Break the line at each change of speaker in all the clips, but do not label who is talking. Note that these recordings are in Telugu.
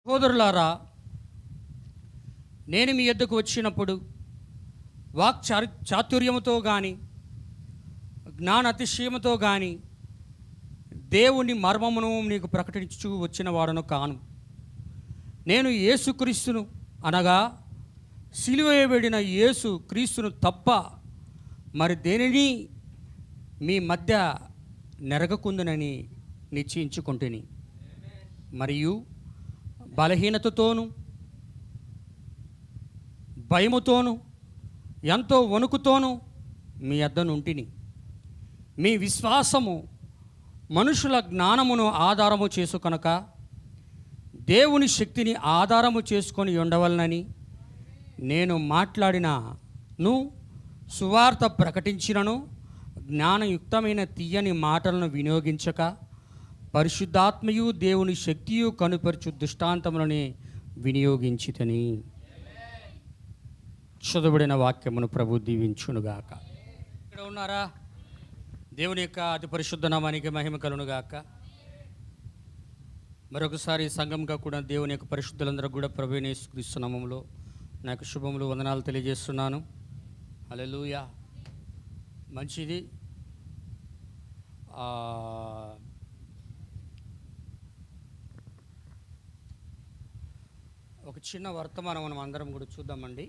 సోదరులారా, నేను మీ యొద్దకు వచ్చినప్పుడు చాతుర్యముతో కానీ జ్ఞాన అతిశయముతో కానీ దేవుని మర్మమును నీకు ప్రకటించు వచ్చిన వాడను కాను. నేను యేసుక్రీస్తును అనగా సిలువ వేయబడిన యేసు క్రీస్తును తప్ప మరి దేనిని మీ మధ్య నెరగకుందునని నిశ్చయించుకుంటుని, మరియు బలహీనతతోనూ భయముతోనూ ఎంతో వణుకుతోనూ మీ యొద్దనుంటిని. మీ విశ్వాసము మనుషుల జ్ఞానమును ఆధారము చేసుకొనక దేవుని శక్తిని ఆధారము చేసుకొని ఉండవలనని నేను మాట్లాడినను సువార్త ప్రకటించినను జ్ఞానయుక్తమైన తీయని మాటలను వినియోగించక పరిశుద్ధాత్మయు దేవుని శక్తియు కనుపరచు దృష్టాంతములని వినియోగించితని. చదువుబడిన వాక్యమును ప్రభు దీవించునుగాక. ఇక్కడ ఉన్నారా? దేవుని యొక్క అతి పరిశుద్ధ నామానికి మహిమ కలుగునుగాక. మరొకసారి సంఘంగా కూడా దేవుని యొక్క పరిశుద్ధులందరూ కూడా ప్రభువైన యేసుక్రీస్తు నామములో నాకు శుభములు వందనాలు తెలియజేస్తున్నాను. హల్లెలూయా. మంచిది. ఒక చిన్న వర్తమానం మనం అందరం కూడా చూద్దామండి.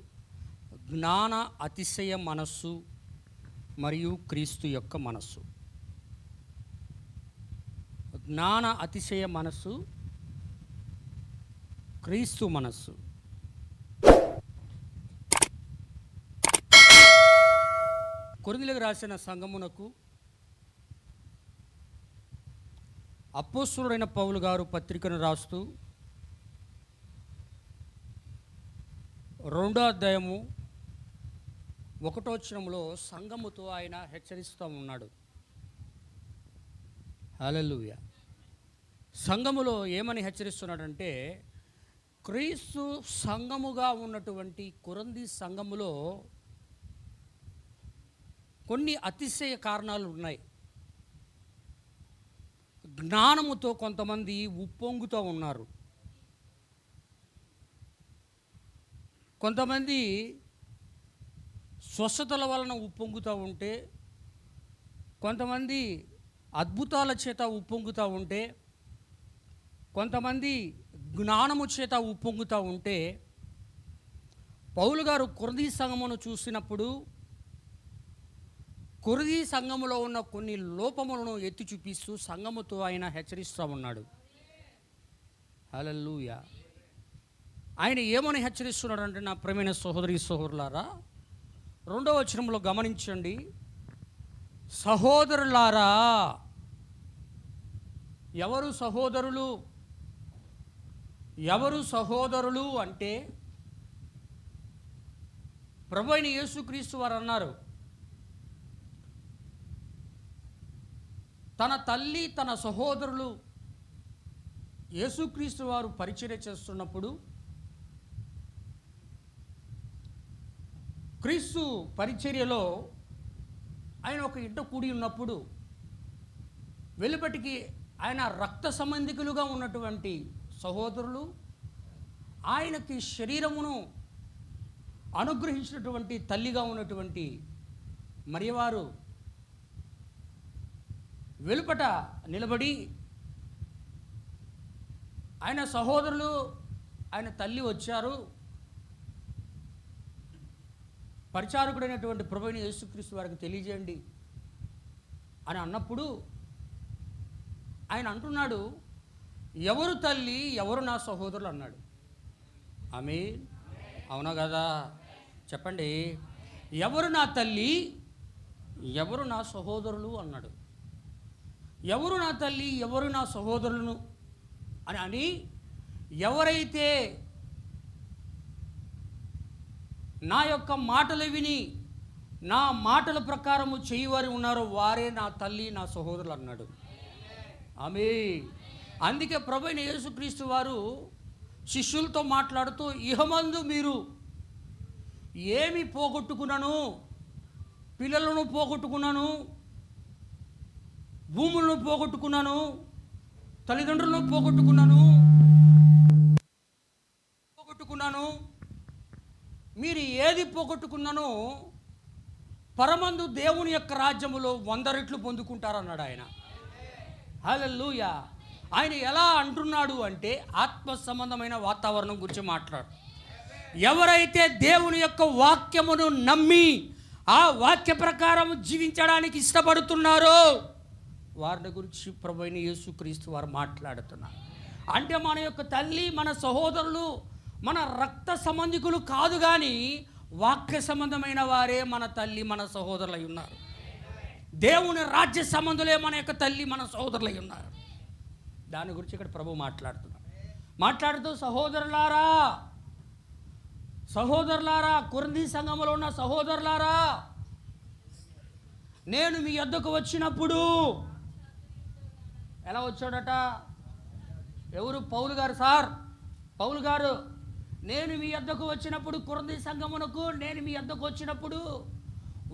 జ్ఞాన అతిశయ మనస్సు మరియు క్రీస్తు యొక్క మనస్సు. జ్ఞాన అతిశయ మనస్సు, క్రీస్తు మనస్సు. కొరింథీయులకు రాసిన సంఘమునకు అపోస్తలుడైన పౌలు గారు పత్రికను రాస్తూ 2వ అధ్యాయము 1వ వచనంలో సంఘముతో ఆయన హెచ్చరిస్తూ ఉన్నాడు. హల్లెలూయా. సంఘములో ఏమని హెచ్చరిస్తున్నాడంటే, క్రీస్తు సంఘముగా ఉన్నటువంటి కొరింథీ సంఘములో కొన్ని అతిశయ కారణాలు ఉన్నాయి. జ్ఞానముతో కొంతమంది ఉప్పొంగుతూ ఉన్నారు. కొంతమంది స్వస్థతల వలన ఉప్పొంగుతూ ఉంటే, కొంతమంది అద్భుతాల చేత ఉప్పొంగుతూ ఉంటే, కొంతమంది జ్ఞానము చేత ఉప్పొంగుతూ ఉంటే, పౌలు గారు కొరింథీ సంఘమును చూసినప్పుడు కొరింథీ సంఘములో ఉన్న కొన్ని లోపములను ఎత్తి చూపిస్తూ సంఘముతో ఆయన హెచ్చరిస్తూ ఉన్నాడు. హల్లెలూయా. ఆయన ఏమని హెచ్చరిస్తున్నాడు అంటే, నా ప్రియమైన సహోదరి సహోదరులారా, 2వ వచనంలో గమనించండి. సహోదరులారా. ఎవరు సహోదరులు? ఎవరు సహోదరులు అంటే ప్రభువైన యేసుక్రీస్తు వారు అన్నారు, తన తల్లి తన సహోదరులు యేసుక్రీస్తు వారు పరిచర్య చేస్తున్నప్పుడు, క్రీస్తు పరిచర్యలో ఆయన ఒక ఇంట కూడి ఉన్నప్పుడు వెలుపటికి ఆయన రక్త సంబంధికులుగా ఉన్నటువంటి సహోదరులు, ఆయనకి శరీరమును అనుగ్రహించినటువంటి తల్లిగా ఉన్నటువంటి మరియవారు వెలుపట నిలబడి, ఆయన సహోదరులు ఆయన తల్లి వచ్చారు, పరిచారకుడైనటువంటి ప్రభువైన యేసుక్రీస్తు వారికి తెలియజేయండి అని అన్నప్పుడు ఆయన అంటున్నాడు, ఎవరు తల్లి ఎవరు నా సహోదరులు అన్నాడు. ఆమేన్. అవునా కదా? చెప్పండి. ఎవరు నా తల్లి ఎవరు నా సహోదరులు అన్నాడు. ఎవరు నా తల్లి ఎవరు నా సహోదరులను అని ఎవరైతే నా యొక్క మాటలు విని నా మాటల ప్రకారము చేయవారు ఉన్నారో వారే నా తల్లి నా సహోదరులు అన్నాడు. ఆమేన్. అందుకే ప్రభువైన యేసుక్రీస్తు వారు శిష్యులతో మాట్లాడుతూ, ఇహమందు మీరు ఏమి పోగొట్టుకున్నాను? పిల్లలను పోగొట్టుకున్నాను, భూములను పోగొట్టుకున్నాను, తల్లిదండ్రులను పోగొట్టుకున్నాను, ఏది పోగొట్టుకున్నానో పరమందు దేవుని యొక్క రాజ్యములో 100 రెట్లు పొందుకుంటారన్నాడు ఆయన. హల్లెలూయా. ఆయన ఎలా అంటున్నాడు అంటే ఆత్మ సంబంధమైన వాతావరణం గురించి మాట్లాడు. ఎవరైతే దేవుని యొక్క వాక్యమును నమ్మి ఆ వాక్య ప్రకారం జీవించడానికి ఇష్టపడుతున్నారో వారి గురించి ప్రభువైన యేసుక్రీస్తు వారు మాట్లాడుతున్నారు. అంటే మన యొక్క తల్లి, మన సహోదరులు, మన రక్త సంబంధికులు కాదు, కానీ వాక్య సంబంధమైన వారే మన తల్లి, మన సహోదరులై ఉన్నారు. దేవుని రాజ్య సంబంధులే మన యొక్క తల్లి, మన సహోదరులై ఉన్నారు. దాని గురించి ఇక్కడ ప్రభు మాట్లాడుతూ సహోదరులారా, కొరింథీ సంఘములో ఉన్న సహోదరులారా, నేను మీ యొద్దకు వచ్చినప్పుడు, ఎలా వచ్చాడట? ఎవరు? పౌలు గారు. సార్ పౌలు గారు, నేను మీ యొద్దకు వచ్చినప్పుడు, కొరింథీ సంఘమునకు నేను మీ యొద్దకు వచ్చినప్పుడు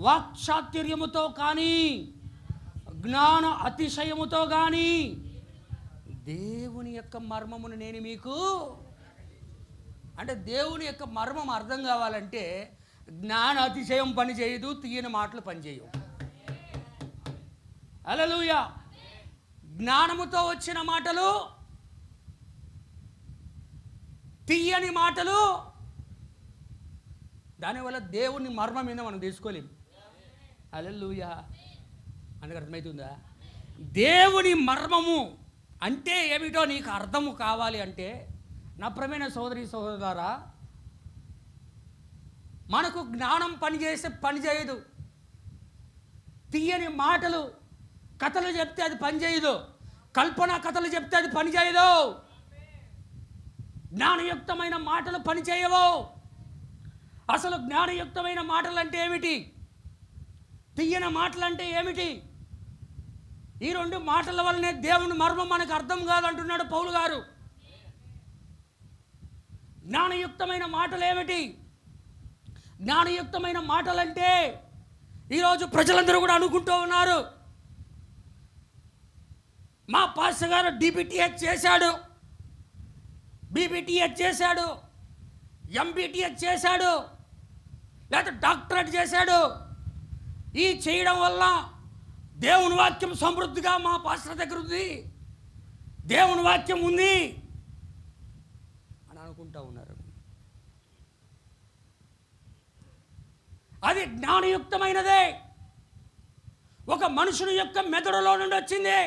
వాక్చాతుర్యముతో కానీ జ్ఞాన అతిశయముతో కానీ దేవుని యొక్క మర్మమును నేను మీకు, అంటే దేవుని యొక్క మర్మం అర్థం కావాలంటే జ్ఞాన అతిశయం పని చేయదు, తీయని మాటలు పనిచేయవు. హల్లెలూయా. జ్ఞానముతో వచ్చిన మాటలు, తీయని మాటలు, దానివల్ల దేవుని మర్మం మీద మనం తీసుకోలేము. హల్లెలూయా. అందుకు అర్థమవుతుందా? దేవుని మర్మము అంటే ఏమిటో నీకు అర్థము కావాలి అంటే, నా ప్రియమైన సోదరి సహోదరులారా, మనకు జ్ఞానం పనిచేస్తే పని చేయదు. తీయని మాటలు, కథలు చెప్తే అది పని చేయదు. కల్పన కథలు చెప్తే అది పని చేయదు. జ్ఞానయుక్తమైన మాటలు పని చేయవు. అసలు జ్ఞానయుక్తమైన మాటలు అంటే ఏమిటి? తీయని మాటలు అంటే ఏమిటి? ఈ 2 మాటల వల్లనే దేవుని మర్మం మనకు అర్థం కాదంటున్నాడు పౌలు గారు. జ్ఞానయుక్తమైన మాటలు ఏమిటి? జ్ఞానయుక్తమైన మాటలంటే ఈరోజు ప్రజలందరూ కూడా అనుకుంటూ ఉన్నారు, మా పాస్టర్ గారు డిబిటిహెచ్ చేశాడు, బీబీటీహెచ్ చేశాడు, ఎంబీటీహెచ్ చేశాడు, లేకపోతే డాక్టరేట్ చేశాడు. ఈ చేయడం వల్ల దేవుని వాక్యం సమృద్ధిగా మా పాస్టర్ దగ్గర ఉంది, దేవుని వాక్యం ఉంది అని అనుకుంటూ ఉన్నారు. అది జ్ఞానయుక్తమైనదే. ఒక మనుషుని యొక్క మెదడులో నుండి వచ్చింది.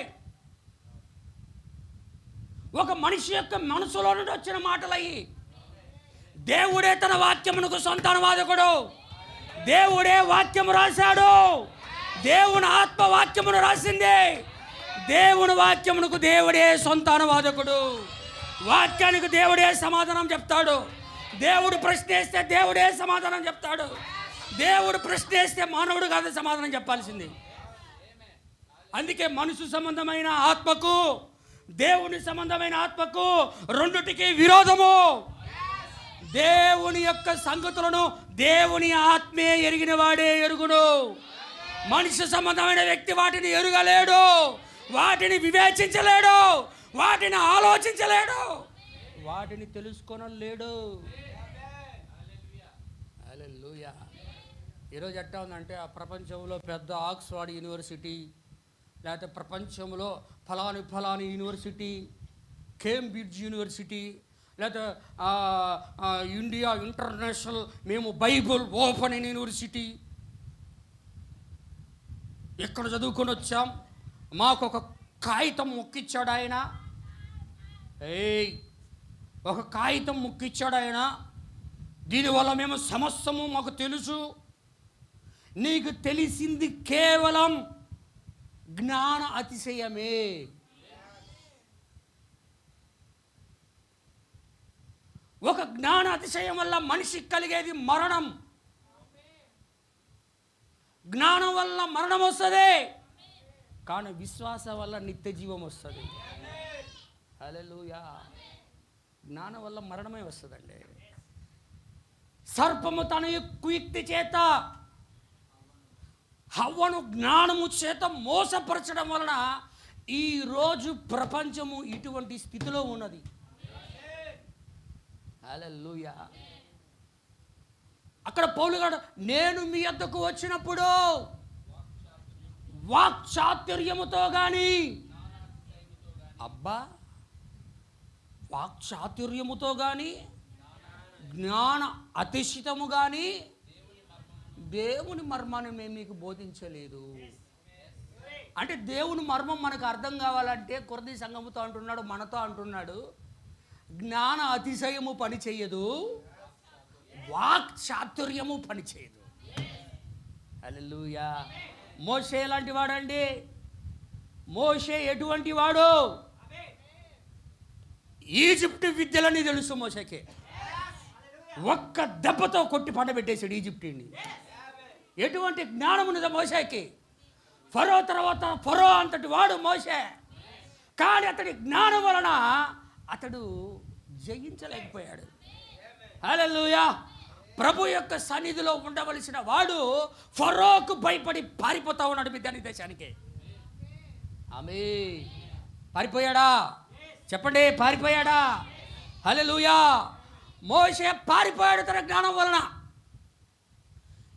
ఒక మనిషి యొక్క మనసులో నుండి వచ్చిన మాటలయ్యి. దేవుడే తన వాక్యమునకు సంతానవాదకుడు. దేవుడే వాక్యము రాశాడు. దేవుని ఆత్మ వాక్యమును రాసింది. దేవుని వాక్యమునకు దేవుడే సంతానవాదకుడు. వాక్యానికి దేవుడే సమాధానం చెప్తాడు. దేవుడు ప్రశ్నిస్తే దేవుడే సమాధానం చెప్తాడు. దేవుడు ప్రశ్నిస్తే మానవుడు కాదు సమాధానం చెప్పాల్సింది. అందుకే మనుషు సంబంధమైన ఆత్మకు, దేవుని సంబంధమైన ఆత్మకు రెండుటికి విరోధము. దేవుని యొక్క సంగతులను దేవుని ఆత్మే ఎరిగిన వాడే ఎరుగును. మనిషి సంబంధమైన వ్యక్తి వాటిని ఎరుగలేడు, వాటిని వివేచించలేడు, వాటిని ఆలోచించలేడు, వాటిని తెలుసుకోనలేడు. హల్లెలూయా. ఈరోజు ఎట్టా ఉందంటే, ఆ ప్రపంచంలో పెద్ద ఆక్స్ఫర్డ్ యూనివర్సిటీ, లేకపోతే ప్రపంచంలో ఫలాని యూనివర్సిటీ, కేంబ్రిడ్జ్ యూనివర్సిటీ, లేకపోతే ఇండియా ఇంటర్నేషనల్ మేము బైబుల్ ఓపెన్ యూనివర్సిటీ, ఎక్కడ చదువుకొని వచ్చాం, మాకు ఒక కాగితం ముక్కిచ్చాడు ఆయన. ఒక కాగితం ముక్కిచ్చాడు ఆయన. దీనివల్ల మేము సమస్తము మాకు తెలుసు. నీకు తెలిసింది కేవలం జ్ఞాన అతిశయమే. ఒక జ్ఞాన అతిశయం వల్ల మనిషికి కలిగేది మరణం. జ్ఞానం వల్ల మరణం వస్తుంది, కానీ విశ్వాసం వల్ల నిత్య జీవం వస్తుంది. హల్లెలూయా. జ్ఞానం వల్ల మరణమే వస్తుందండి. సర్పము తన కుయుక్తి చేత హవ్వను జ్ఞానము చేత మోసపరచడం వలన ఈరోజు ప్రపంచము ఇటువంటి స్థితిలో ఉన్నది. హల్లెలూయా. అక్కడ పౌలు గారు నేను మీ యొద్దకు వచ్చినప్పుడు వాక్చాతుర్యముతో కానీ, అబ్బా, వాక్చాతుర్యముతో కానీ, జ్ఞాన అతిశితము కానీ దేవుని మర్మాన్ని మేము మీకు బోధించలేదు. అంటే దేవుని మర్మం మనకు అర్థం కావాలంటే కొరింథీ సంఘముతో అంటున్నాడు, మనతో అంటున్నాడు, జ్ఞాన అతిశయము పని చేయదు, వాక్చాతుర్యము పని చేయదు. హల్లెలూయా. మోషే ఎలాంటి వాడండి? మోషే ఎటువంటి వాడు? ఈజిప్ట్ విద్యలని తెలుసు మోషేకి. ఒక్క దెబ్బతో కొట్టి పండబెట్టేశాడు ఈజిప్టుని. ఎటువంటి జ్ఞానం ఉన్నది మోషేకి? ఫరో తర్వాత ఫరో అంతటి వాడు మోషే. కానీ అతడి జ్ఞానం వలన అతడు జయించలేకపోయాడు. హల్లెలూయా. ప్రభు యొక్క సన్నిధిలో ఉండవలసిన వాడు ఫరోకు భయపడి పారిపోతా ఉన్నాడు మిద్యాను దేశానికి. ఆమె పారిపోయాడా? చెప్పండి, పారిపోయాడా? హల్లెలూయా. మోషే పారిపోయాడు తన జ్ఞానం వలన.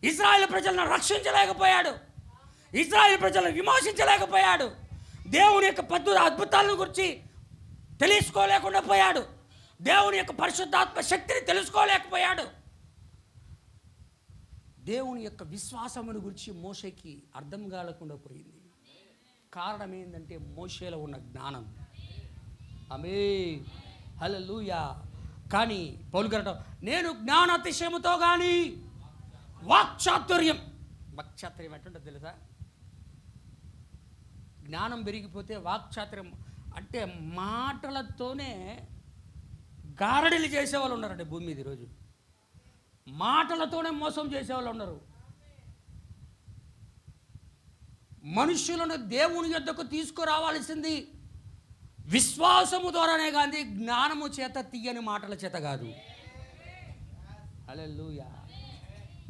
ఇశ్రాయేలు ప్రజలను రక్షించలేకపోయాడు, ఇశ్రాయేలు ప్రజలను విమోచించలేకపోయాడు, దేవుని యొక్క అద్భుతాలను గురించి తెలుసుకోలేకుండా పోయాడు, దేవుని యొక్క పరిశుద్ధాత్మ శక్తిని తెలుసుకోలేకపోయాడు. దేవుని యొక్క విశ్వాసమును గురించి మోషేకి అర్థం కాలేకుండా పోయింది. కారణం ఏంటంటే మోషేలో ఉన్న జ్ఞానం. ఆమేన్. హల్లెలూయా. కానీ పౌలు గారు నేను జ్ఞానాతిశయముతో కానీ వాక్చాతుర్యం ఎట్టుంటుంది తెలుసా? జ్ఞానం పెరిగిపోతే వాక్చాతుర్యం అంటే మాటలతోనే గారడీలు చేసేవాళ్ళు ఉన్నారండి భూమి మీద ఈరోజు. మాటలతోనే మోసం చేసేవాళ్ళు ఉన్నారు. మనుషులను దేవుని యొద్దకు తీసుకురావాల్సింది విశ్వాసము ద్వారానే కానీ జ్ఞానము చేత, తీయని మాటల చేత కాదు. హల్లెలూయా.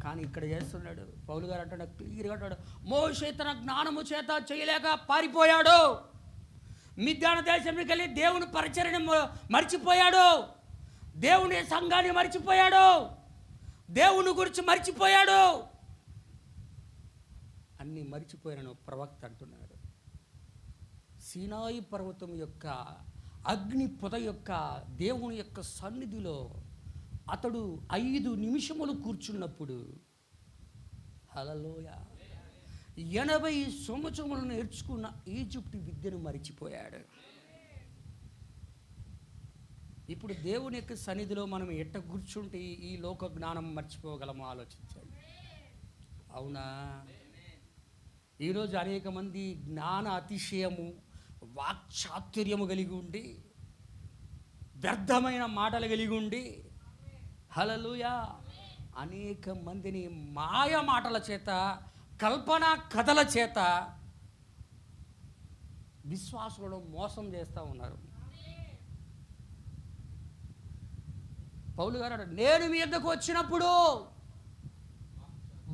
కానీ ఇక్కడ చేస్తున్నాడు పౌలు గారు అంటాడు, క్లియర్గా అంటాడు, మోషే తన జ్ఞానము చేత చేయలేక పారిపోయాడు, మిద్యాను దేశానికి వెళ్ళి దేవుని పరిచర్యను మర్చిపోయాడు, దేవుని సంఘాన్ని మర్చిపోయాడు, దేవుని గురించి మర్చిపోయాడు, అన్నీ మర్చిపోయాను ప్రవక్త అంటున్నాడు. సీనాయి పర్వతం యొక్క అగ్ని పొద యొక్క దేవుని యొక్క సన్నిధిలో అతడు 5 నిమిషములు కూర్చున్నప్పుడు, హల్లెలూయా, 80 సంవత్సరములు నేర్చుకున్న ఈజిప్ట్ విద్యను మరిచిపోయాడు. ఇప్పుడు దేవుని యొక్క సన్నిధిలో మనం ఎట్ట కూర్చుంటే ఈ లోక జ్ఞానం మర్చిపోగలమో ఆలోచించండి. అవునా? ఈరోజు అనేక మంది జ్ఞాన అతిశయము, వాక్చాతుర్యము కలిగి ఉండి, వ్యర్థమైన మాటలు కలిగి ఉండి, హల్లెలూయా, అనేక మందిని మాయ మాటల చేత, కల్పన కథల చేత విశ్వాసులను మోసం చేస్తూ ఉన్నారు. పౌలు గారు నేను మీ యొద్దకు వచ్చినప్పుడు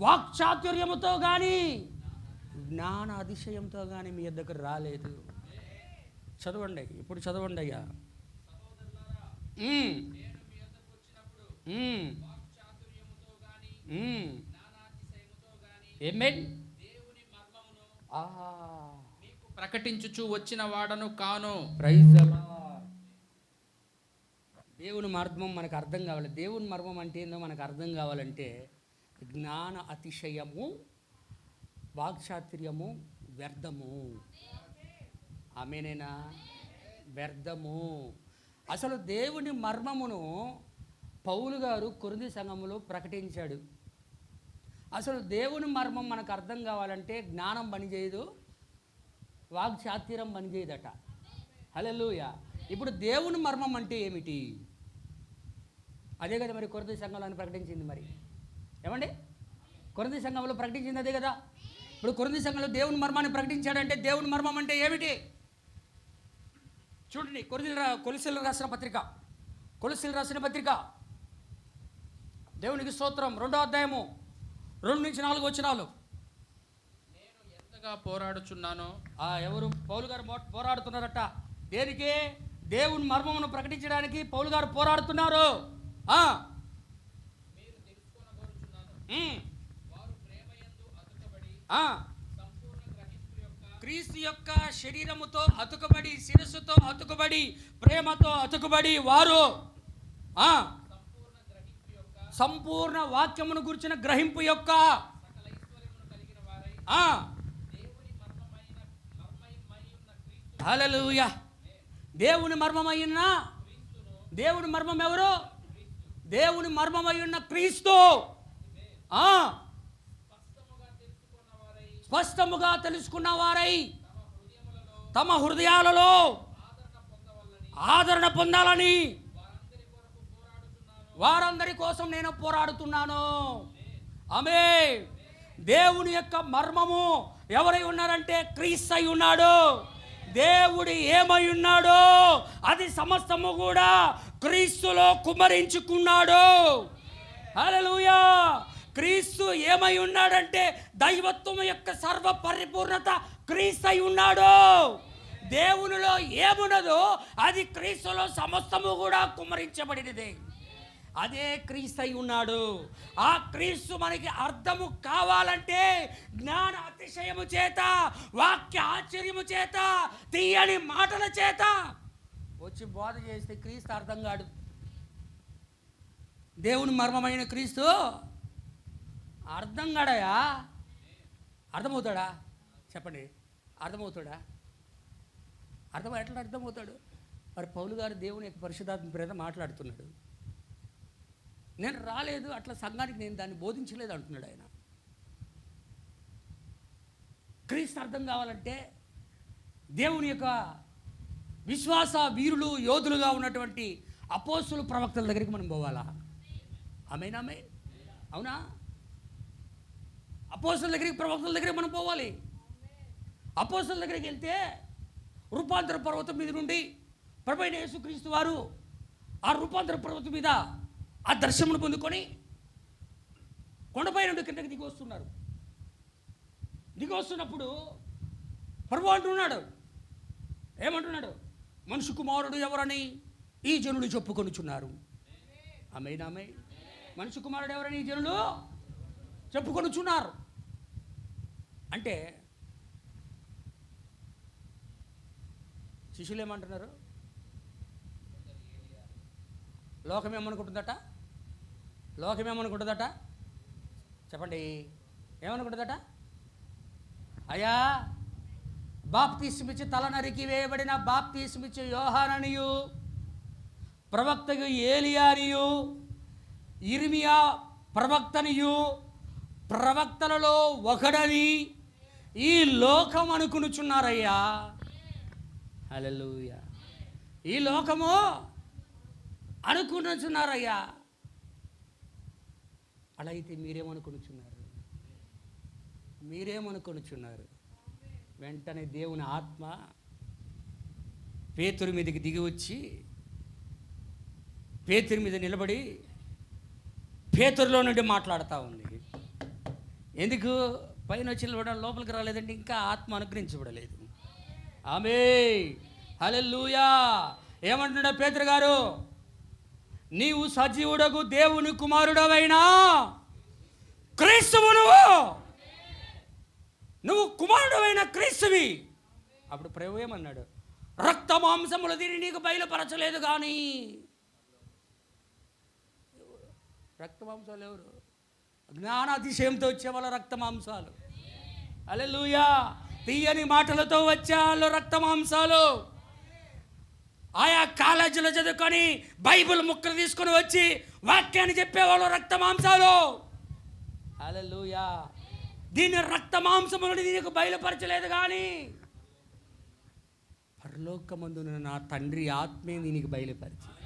వాక్చాతుర్యముతో కానీ జ్ఞాన అతిశయంతో కానీ మీ యొద్దకు రాలేదు. చదవండి, ఇప్పుడు చదవండి అయ్యా.
ప్రకటించుచు వచ్చిన వాడను కాను.
Praise the Lord. దేవుని మర్మం మనకు అర్థం కావాలి. దేవుని మర్మం అంటే ఏందో మనకు అర్థం కావాలంటే జ్ఞాన అతిశయము, వాక్చాతుర్యము వ్యర్థము. ఆమేనేనా? వ్యర్థము. అసలు దేవుని మర్మమును పౌలు గారు కొరింథీ సంఘములో ప్రకటించాడు. అసలు దేవుని మర్మం మనకు అర్థం కావాలంటే జ్ఞానం పనిచేయదు, వాక్చాతుర్యం పనిచేయదట. హల్లెలూయా. ఇప్పుడు దేవుని మర్మం అంటే ఏమిటి? అదే కదా మరి కొరింథీ సంఘంలో అని ప్రకటించింది. మరి ఏమండి, కొరింథీ సంఘంలో ప్రకటించింది అదే కదా. ఇప్పుడు కొరింథీ సంఘంలో దేవుని మర్మాన్ని ప్రకటించాడంటే దేవుని మర్మం అంటే ఏమిటి? చూడండి, కొలస్సీయులకు రాసిన పత్రిక దేవునికి స్తోత్రం, 2వ అధ్యాయము 2 నుంచి 4 వచనాలు.
నేను ఎంతగా పోరాడుచున్నానో.
ఎవరు? పౌలు గారు పోరాడుతున్నారట. దేనికి? దేవుని మర్మమును ప్రకటించడానికి పౌలు గారు పోరాడుతున్నారు. ఉమ్.
వారు ప్రేమయందు అతుకబడి
ఆ.
సంపూర్ణ గ్రహింపు యొక్క
క్రీస్తు యొక్క శరీరముతో అతుకబడి, శిరస్సుతో అతుకబడి, ప్రేమతో అతుకబడి వారు
సంపూర్ణ గ్రహింపు యొక్క
సంపూర్ణ వాక్యమును గురించిన గ్రహింపు యొక్క
సకల ఐశ్వర్యమును కలిగిన వారై
ఆ
దేవుని మర్మమై ఉన్న క్రీస్తు
హల్లెలూయా. దేవుని మర్మమయ్యున్న దేవుని మర్మం ఎవరు? దేవుని మర్మమై ఉన్న క్రీస్తు. స్పష్టముగా తెలుసుకున్న వారై తమ హృదయాలలో ఆదరణ పొందాలని వారందరి కోసం నేను పోరాడుతున్నాను. ఆమేన్. దేవుని యొక్క మర్మము ఎవరై ఉన్నారంటే క్రీస్తు అయి ఉన్నాడు. దేవుడు ఏమై ఉన్నాడో అది సమస్తము కూడా క్రీస్తులో కుమ్మరించుకున్నాడు. హల్లెలూయా. క్రీస్తు ఏమై ఉన్నాడంటే దైవత్వం యొక్క సర్వ పరిపూర్ణత క్రీస్తు అయి ఉన్నాడు. దేవునిలో ఏమున్నదో అది క్రీస్తులో సమస్తము కూడా కుమ్మరించబడినది. అదే క్రీస్తు అయి ఉన్నాడు. ఆ క్రీస్తు మనకి అర్థము కావాలంటే జ్ఞాన అతిశయము చేత, వాక్య ఆశ్చర్యము చేత, తీయని మాటల చేత వచ్చి బోధ చేస్తే క్రీస్తు అర్థం కాడు. దేవుని మర్మమైన క్రీస్తు అర్థం కాడయా? అర్థమవుతాడా? చెప్పండి, అర్థమవుతాడా? ఎట్లా అర్థమవుతాడు? మరి పౌలు గారు దేవుని యొక్క పరిశుద్ధాత్మ ప్రేత మాట్లాడుతున్నాడు. నేను రాలేదు అట్లా సంఘానికి, నేను దాన్ని బోధించలేదు అంటున్నాడు ఆయన. క్రీస్తు అర్థం కావాలంటే దేవుని యొక్క విశ్వాస వీరులు, యోధులుగా ఉన్నటువంటి అపోస్తులు, ప్రవక్తల దగ్గరికి మనం పోవాలా? ఆమేన్. అవునా? అపోస్తుల దగ్గరికి, ప్రవక్తల దగ్గరికి మనం పోవాలి. అపోస్తుల దగ్గరికి వెళ్తే రూపాంతర పర్వతం మీద నుండి ప్రభువైన యేసుక్రీస్తు వారు ఆ రూపాంతర పర్వతం మీద ఆ దర్శనమును పొందుకొని కొండపై నుండి కిందకి దిగి వస్తున్నారు. దిగి వస్తున్నప్పుడు ప్రభువు అంటున్నాడు, ఏమంటున్నాడు? మనుషు కుమారుడు ఎవరని ఈ జనులు చెప్పుకొనుచున్నారు. ఆమేన్. మనుషు కుమారుడు ఎవరని ఈ జనులు చెప్పుకొనుచున్నారు అంటే శిష్యులు ఏమంటున్నారు? లోకం ఏమనుకుంటుందట? చెప్పండి, ఏమనుకుంటుందట? అయ్యా, బాప్తిస్మిచ్చి తల నరికి వేయబడిన బాప్తిస్మిచ్చి యోహాననియు, ప్రవక్తకు ఏలియానియు, ఇర్మియా ప్రవక్తనియు, ప్రవక్తలలో ఒకడని ఈ లోకం అనుకునుచున్నారయ్యా. హల్లెలూయా. ఈ లోకము అనుకునుచున్నారయ్యా. అలా అయితే మీరేమనుకొనుచున్నారు? వెంటనే దేవుని ఆత్మ పేతురు మీదకి దిగి వచ్చి పేతురు మీద నిలబడి పేతురులో నుండి మాట్లాడుతూ ఉంది. ఎందుకు? పైన వచ్చి లోపలికి రాలేదంటే ఇంకా ఆత్మ అనుగ్రహించబడలేదు. ఆమేన్. హల్లెలూయా. ఏమంటున్నాడు పేతురు గారు? నీవు సజీవుడగు దేవుని కుమారుడవైనా క్రీస్తువు, నువ్వు కుమారుడవైన క్రీస్తువి. అప్పుడు ప్రభు ఏమన్నాడు? రక్త మాంసములు దీన్ని నీకు బయలుపరచలేదు. కానీ రక్త మాంసాలు ఎవరు? జ్ఞానాతిశయంతో వచ్చే వాళ్ళ రక్త మాంసాలు. హల్లెలూయా. తీయని మాటలతో వచ్చే వాళ్ళు రక్త మాంసాలు. ఆయా కాలేజీలో చదువుకొని బైబిల్ ముక్కలు తీసుకొని వచ్చి వాక్యాన్ని చెప్పేవాళ్ళు రక్త మాంసాలు. హల్లెలూయా. దీన్ని రక్త మాంసములను నీకు బయలుపరచలేదు, కానీ పరలోకమందున నా తండ్రి ఆత్మే నీకు బయలుపరిచింది.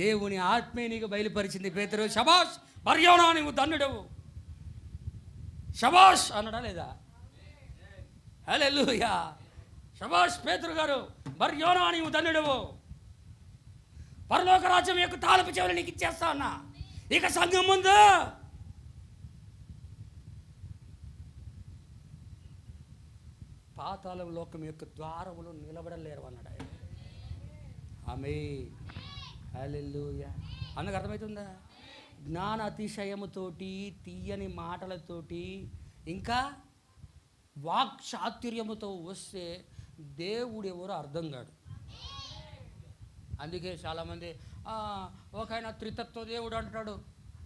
దేవుని ఆత్మే నీకు బయలుపరిచింది. పేతురు, శబాష్ బర్యోనా, నువ్వు ధన్యుడవు. శబాష్ అన్నాడా లేదా? హల్లెలూయా. శబాష్ పేతురు గారు, బర్యోనా నువ్వు ధన్యుడవు. పరలోక రాజ్యం యొక్క తాలపు చెవులు నీకు ఇచ్చేస్తా అన్నా. ఇక సంఘం ముందు పాతాళం లోకం యొక్క ద్వారములు నిలబడలేరు అన్నాడు ఆయన. ఆమేన్. హల్లెలూయా. అందుకు అర్థమవుతుందా? జ్ఞాన అతిశయముతోటి, తీయని మాటలతోటి, ఇంకా వాక్చాతుర్యముతో వస్తే దేవుడు ఎవరో అర్థం కాడు. అందుకే చాలామంది ఒక ఆయన త్రితత్వ దేవుడు అంటాడు,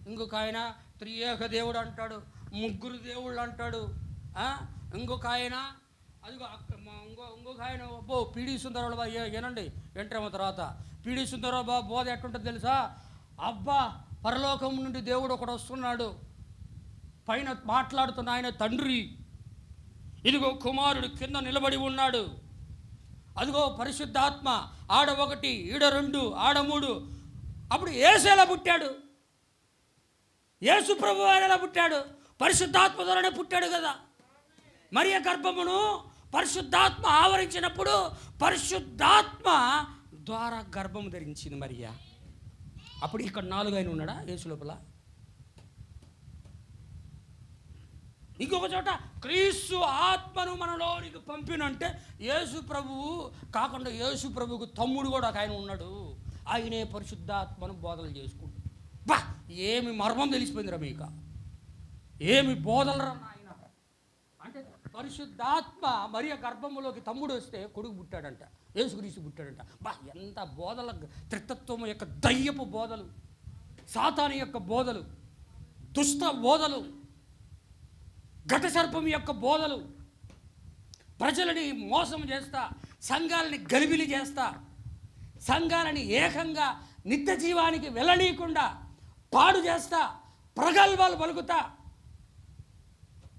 ఇంకొక ఆయన త్రియేక దేవుడు అంటాడు, ముగ్గురు దేవుళ్ళు అంటాడు, ఇంకొక ఆయన అదిగో ఇంకొక ఆయన పీడి సుందరరావు బాబు ఏనండి వెంటనే తర్వాత పీడి సుందరరావు బాబు బోధ ఎట్టుంటుంది తెలుసా? అబ్బా, పరలోకం నుండి దేవుడు ఒకడు వస్తున్నాడు, పైన మాట్లాడుతున్న ఆయన తండ్రి, ఇదిగో కుమారుడు కింద నిలబడి ఉన్నాడు, అదిగో పరిశుద్ధాత్మ, ఆడ 1, ఈడ 2, ఆడ 3. అప్పుడు యేసు ఎలా పుట్టాడు? యేసు ప్రభువు ఎలా పుట్టాడు? పరిశుద్ధాత్మ ద్వారానే పుట్టాడు కదా. మరియ గర్భమును పరిశుద్ధాత్మ ఆవరించినప్పుడు పరిశుద్ధాత్మ ద్వారా గర్భము ధరించింది మరియ. అప్పుడు ఇక్కడ 4 ఆయన ఉన్నాడా యేసు లోపల? ఇంకొక చోట క్రీస్తు ఆత్మను మనలోనికి పంపినంటే యేసు ప్రభువు కాకుండా యేసు ప్రభువుకు తమ్ముడు కూడా ఒక ఆయన ఉన్నాడు, ఆయనే పరిశుద్ధాత్మను బోధలు చేసుకుంటాడు. బా, ఏమి మర్మం తెలిసిపోయిందిరా మీకు, ఏమి బోధలరా ఆయన అంటే. పరిశుద్ధాత్మ మరియ గర్భంలోకి తమ్ముడు వస్తే కొడుకు పుట్టాడంట, యేసుక్రీస్తు పుట్టాడంట. బా, ఎంత బోధల, త్రితత్వం యొక్క దయ్యపు బోధలు, సాతాను యొక్క బోధలు, దుష్ట బోధలు, ఘట సర్పం యొక్క బోధలు, ప్రజలని మోసం చేస్తా, సంఘాలని గలిబిలి చేస్తా, సంఘాలని ఏకంగా నిత్య జీవానికి వెళ్ళనీయకుండా పాడు చేస్తా, ప్రగల్భాలు పలుకుతా,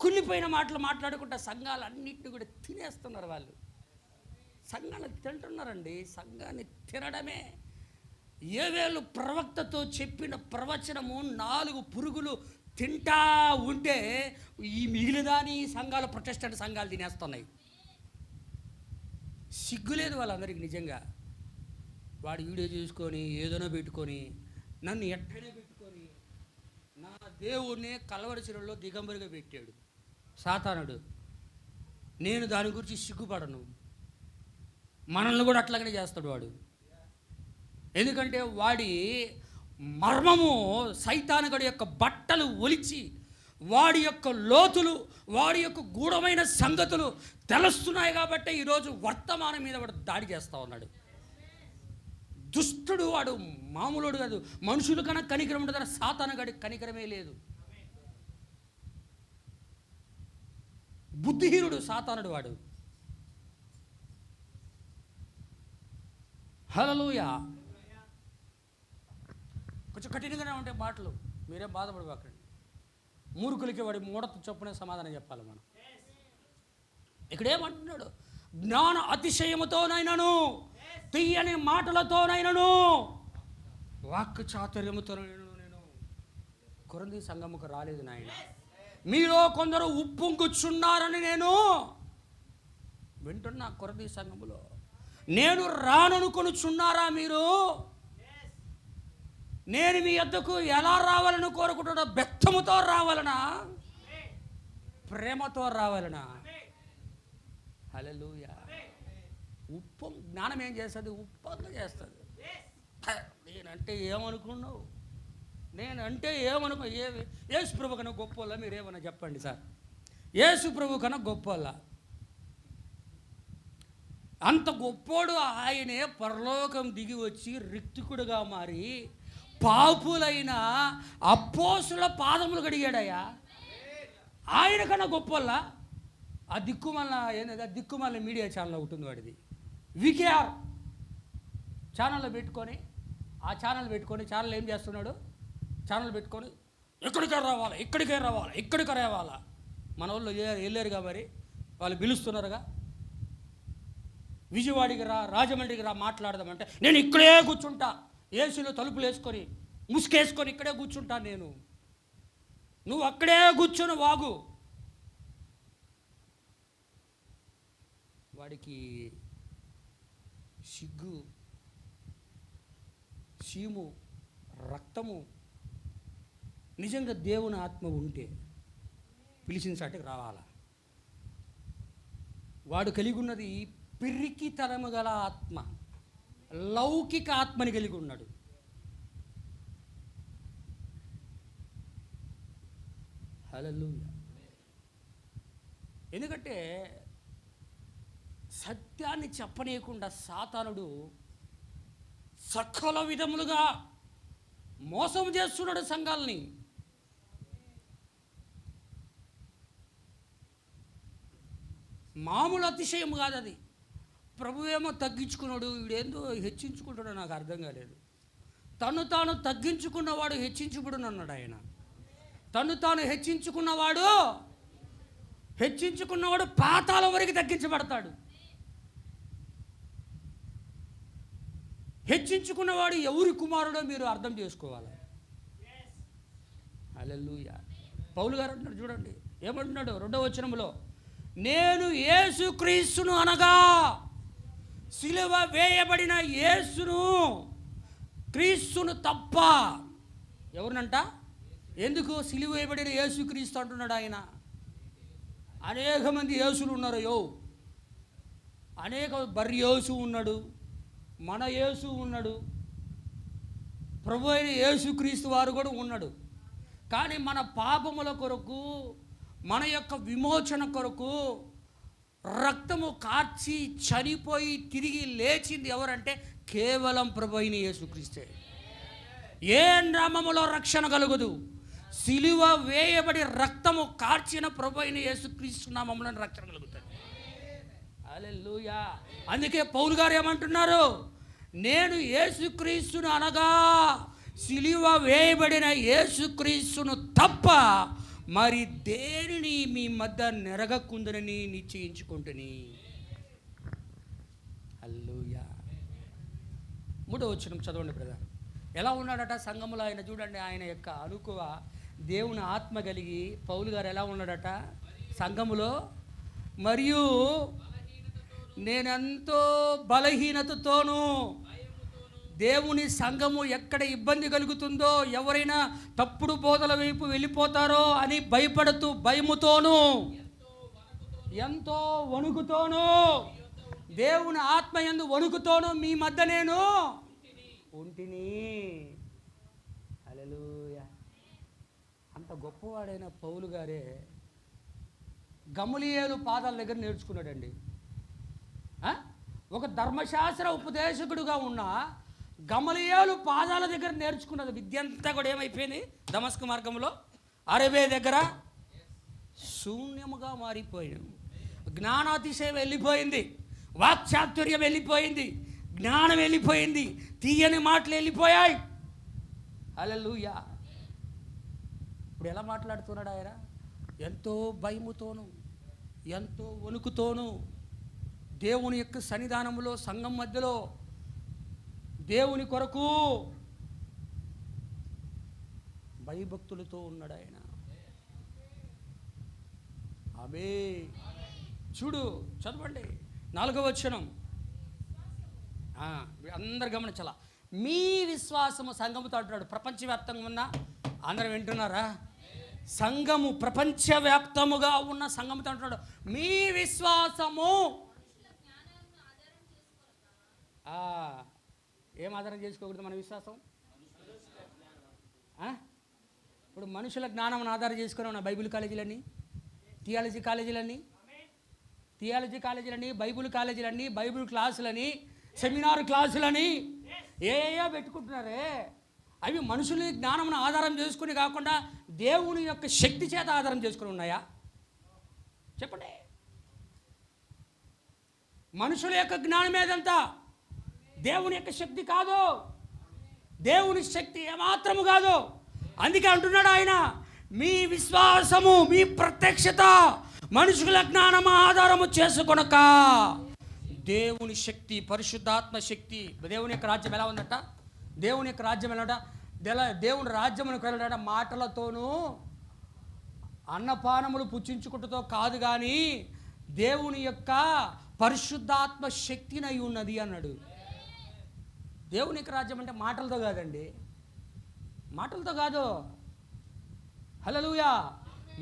కుళ్ళిపోయిన మాటలు మాట్లాడుకుంటా సంఘాలన్నింటినీ కూడా తినేస్తున్నారు వాళ్ళు. సంఘాన్ని తింటున్నారండి. సంఘాన్ని తినడమే. ఏవేళ్ళు ప్రవక్తతో చెప్పిన ప్రవచనము 4 పురుగులు తింటా ఉంటే ఈ మిగిలిదాని సంఘాలు, ప్రొటెస్టెంట్ సంఘాలు తినేస్తున్నాయి. సిగ్గులేదు వాళ్ళందరికీ నిజంగా. వాడు వీడియో చూసుకొని ఏదైనా పెట్టుకొని నన్ను ఎట్టనే పెట్టుకొని నా దేవుడిని కలవరి శిలలో దిగంబరిగా పెట్టాడు సాతానుడు. నేను దాని గురించి సిగ్గుపడను. మనల్ని కూడా అట్లాగనే చేస్తాడు వాడు. ఎందుకంటే వాడి మర్మము సైతానుగడి యొక్క బట్టలు ఒలిచి వాడి యొక్క లోతులు, వాడి యొక్క గూఢమైన సంగతులు తెలుస్తున్నాయి కాబట్టి ఈరోజు వర్తమానం మీద వాడు దాడి చేస్తూ ఉన్నాడు. దుష్టుడు వాడు మామూలుడు కాదు. మనుషుల కన్నా కనికరం ఉండదని సాతానుగడి కనికరమే లేదు. బుద్ధిహీనుడు సాతానుడు వాడు. హల్లెలూయా. కొంచెం కఠినంగానే ఉంటాయి మాటలు, మీరేం బాధపడబాకండి. మూర్ఖులకి వాడి మూఢత చొప్పునే సమాధానం చెప్పాలి మనం. ఇక్కడేమంటున్నాడు? జ్ఞాన అతిశయముతోనైనను, తీయని మాటలతోనైనను, వాక్ చాతుర్యముతోనైనను నేను కొరింథీ సంఘముకు రాలేదు నాయన. మీలో కొందరు ఉప్పొంగుచున్నారని నేను వింటున్నా. కొరింథీ సంఘములో నేను రాననుకొనుచున్నారా మీరు? నేను మీ యొద్దకు ఎలా రావాలని కోరుకుంటున్నా? బెత్తముతో రావాలనా, ప్రేమతో రావాలనా? హల్లెలూయా. ఉప్పం జ్ఞానం ఏం చేస్తుంది? ఉప్పంగా చేస్తుంది. నేనంటే ఏమనుకున్నావు? నేనంటే యేసు ప్రభు కన్నా గొప్ప మీరేమన్నా చెప్పండి సార్. యేసు ప్రభు కన్నా గొప్ప అంత గొప్పోడు ఆయనే పరలోకం దిగి వచ్చి రిక్తికుడుగా మారి పాపులైన అపోస్తుల పాదములు కడిగాడయ్యా. ఆయన కన్నా గొప్ప ఆ దిక్కుమల్ల మీడియా ఛానల్ ఒకటి ఉంది వాడిది, వికేఆర్ ఛానల్లో పెట్టుకొని, ఆ ఛానల్ పెట్టుకొని, ఛానల్ ఏం చేస్తున్నాడు? ఛానల్ పెట్టుకొని ఎక్కడికే రావాలా, ఇక్కడికే రావాలా, ఇక్కడికే రావాలా. మన వాళ్ళు వెళ్ళారుగా, మరి వాళ్ళు పిలుస్తున్నారుగా. విజయవాడికి రా, రాజమండ్రికి రా మాట్లాడదామంటే నేను ఇక్కడే కూర్చుంటా, ఏసీలో తలుపులు వేసుకొని ముసుకేసుకొని ఇక్కడే కూర్చుంటా నేను. నువ్వు అక్కడే కూర్చొని వాగు. వాడికి సిగ్గు, సీము, రక్తము నిజంగా దేవుని ఆత్మ ఉంటే పిలిచిన సాటికి రావాలా. వాడు కలిగి ఉన్నది పిరికితనము గల ఆత్మ, లౌకిక ఆత్మని కలిగి ఉన్నాడు. హల్లెలూయా. ఎందుకంటే సత్యాన్ని చెప్పనీయకుండా సాతానుడు సకల విధములుగా మోసం చేస్తున్నాడు సంఘాలని. మామూలు అతిశయం కాదు అది. ప్రభువేమో తగ్గించుకున్నాడు, వీడేందో హెచ్చించుకుంటాడో నాకు అర్థం కాలేదు. తను తాను తగ్గించుకున్నవాడు హెచ్చించుబడును అన్నాడు ఆయన. తను తాను హెచ్చించుకున్నవాడు పాతాళం వరకు తగ్గించబడతాడు. హెచ్చించుకున్నవాడు ఎవరి కుమారుడో మీరు అర్థం చేసుకోవాలి. హల్లెలూయా. పౌలు గారు అంటున్నాడు చూడండి, ఏమంటున్నాడు 2వ వచనంలో, నేను యేసుక్రీస్తును అనగా, సిలువ వేయబడిన యేసును, క్రీస్తును తప్ప. ఎవరినంట? ఎందుకు సిలువ వేయబడిన యేసుక్రీస్తు అంటున్నాడు ఆయన? అనేక మంది యేసులు ఉన్నారు. అనేక బర్రి యేసు ఉన్నాడు, మన యేసు ఉన్నాడు, ప్రభు అయిన యేసుక్రీస్తు వారు కూడా ఉన్నాడు. కానీ మన పాపముల కొరకు, మన యొక్క విమోచన కొరకు రక్తము కార్చి చనిపోయి తిరిగి లేచింది ఎవరంటే కేవలం ప్రభు అయిన యేసుక్రీస్తే. ఏ నామములో రక్షణ కలుగదు? సిలువ వేయబడి రక్తము కార్చిన ప్రభు అయిన యేసుక్రీస్తు నామములో రక్షణ కలుగుతుంది. హల్లెలూయా. అందుకే పౌలు గారు ఏమంటున్నారు? నేను యేసుక్రీస్తును అనగా, సిలువ వేయబడిన యేసుక్రీస్తును తప్ప మరి దేనిని మీ మధ్య నెరగకుందని నిశ్చయించుకుంటుని. హల్లెలూయా. 3వ వచనం చదవండి బ్రదర్. ఎలా ఉన్నాడట సంఘములో ఆయన? చూడండి, ఆయన యొక్క అనుకువ దేవుని ఆత్మ కలిగి పౌలు గారు ఎలా ఉన్నాడట సంఘములో? మరియు నేనెంతో బలహీనతతోనూ, దేవుని సంఘము ఎక్కడ ఇబ్బంది కలుగుతుందో, ఎవరైనా తప్పుడు బోధల వైపు వెళ్ళిపోతారో అని భయపడుతూ, భయముతోనూ, ఎంతో వణుకుతోనూ, దేవుని ఆత్మ యందు వణుకుతోనూ మీ మధ్య నేను ఉంటిని. హల్లెలూయా. అంత గొప్పవాడైన పౌలు గారే గమలీయేలు పాదాల దగ్గర నేర్చుకున్నాడండి. ఒక ధర్మశాస్త్ర ఉపదేశకుడుగా ఉన్న గమలీయేలు పాదాల దగ్గర నేర్చుకున్నది విద్య అంతా కూడా ఏమైపోయింది? దమస్కు మార్గంలో అరేబియా దగ్గర శూన్యముగా మారిపోయాడు. జ్ఞానాతిశయం వెళ్ళిపోయింది, వాక్చాతుర్యం వెళ్ళిపోయింది, జ్ఞానం వెళ్ళిపోయింది, తీయని మాటలు వెళ్ళిపోయాయి. హల్లెలూయా. ఇప్పుడు ఎలా మాట్లాడుతున్నాడు ఆయన? ఎంతో భయముతోనూ, ఎంతో వణుకుతోనూ, దేవుని యొక్క సన్నిధానంలో, సంఘం మధ్యలో దేవుని కొరకు భయభక్తులతో ఉన్నాడు ఆయన. ఆమె చూడు, చదవండి 4వ వచనం. అందరు గమనించాల. మీ విశ్వాసము సంఘముతో అంటున్నాడు. ప్రపంచవ్యాప్తంగా ఉన్న అందరం వింటున్నారా? సంఘము ప్రపంచవ్యాప్తముగా ఉన్న సంఘముతో అంటున్నాడు మీ విశ్వాసము. ఏం ఆధారం చేసుకోకూడదు మన విశ్వాసం? ఇప్పుడు మనుషుల జ్ఞానం ఆధారం చేసుకుని ఉన్న బైబిల్ కాలేజీలన్నీ, థియాలజీ కాలేజీలని, బైబిల్ కాలేజీలన్నీ, బైబిల్ క్లాసులని, సెమినార్ క్లాసులని ఏయో పెట్టుకుంటున్నారే. అవి మనుషుల జ్ఞానం ఆధారం చేసుకుని కాకుండా దేవుని యొక్క శక్తి చేత ఆధారం చేసుకుని ఉన్నాయా? చెప్పండి. మనుషుల యొక్క జ్ఞానం ఏదంతా దేవుని యొక్క శక్తి కాదు. దేవుని శక్తి ఏమాత్రము కాదు. అందుకే అంటున్నాడు ఆయన, మీ విశ్వాసము, మీ ప్రత్యక్షత మనుషుల జ్ఞానం ఆధారము చేసుకొనక దేవుని శక్తి, పరిశుద్ధాత్మ శక్తి. దేవుని యొక్క రాజ్యం ఎలా ఉందట? దేవుని యొక్క రాజ్యం ఎలా? దేవుని రాజ్యమునకు వెళ్ళాడ మాటలతోనూ అన్నపానములు పుచ్చించుకుంటూ కాదు, కానీ దేవుని యొక్క పరిశుద్ధాత్మ శక్తినై ఉన్నది అన్నాడు. దేవుని యొక్క రాజ్యం అంటే మాటలతో కాదండి, మాటలతో కాదు. హల్లెలూయా.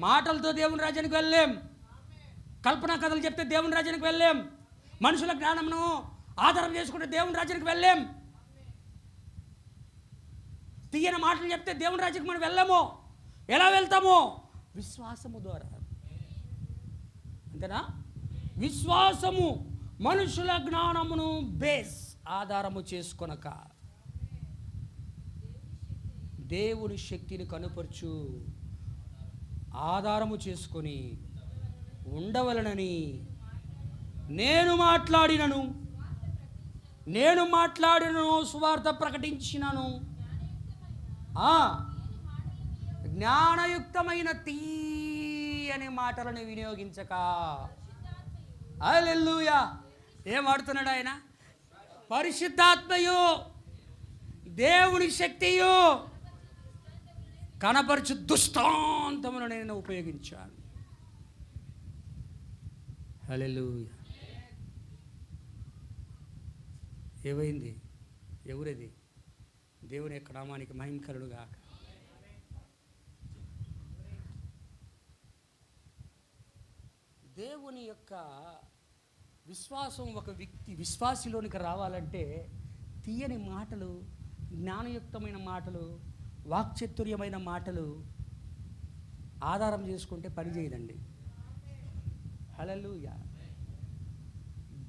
మాటలతో దేవుని రాజ్యానికి వెళ్ళలేం. కల్పనా కథలు చెప్తే దేవుని రాజ్యానికి వెళ్ళలేం. మనుషుల జ్ఞానమును ఆధారం చేసుకుంటే దేవుని రాజ్యానికి వెళ్ళలేం. తీయని మాటలు చెప్తే దేవుని రాజ్యానికి మనం వెళ్ళాము. ఎలా వెళ్తాము? విశ్వాసము ద్వారా. అంతేనా? విశ్వాసము మనుషుల జ్ఞానమును బేస్ ఆధారము చేసుకొనక దేవుని శక్తిని కనుపరచు ఆధారము చేసుకొని ఉండవలనని నేను మాట్లాడినను సువార్త ప్రకటించినను. జ్ఞానయుక్తమైన తీయని మాటలను వినియోగించక. హల్లెలూయా. ఏం వాడుతున్నాడు ఆయన? పరిశుద్ధాత్మయు దేవుని శక్తియు కనపరచు దుష్టాంతమును నేను ఉపయోగించాను. హల్లెలూయా. ఏమైంది? ఎవరిది? దేవుని యొక్క నామానికి మహిమ కలుగుగాక. దేవుని యొక్క విశ్వాసం ఒక వ్యక్తి విశ్వాసిలోనికి రావాలంటే తీయని మాటలు, జ్ఞానయుక్తమైన మాటలు, వాక్చాతుర్యమైన మాటలు ఆధారం చేసుకుంటే పనిచేయదండి. హల్లెలూయా.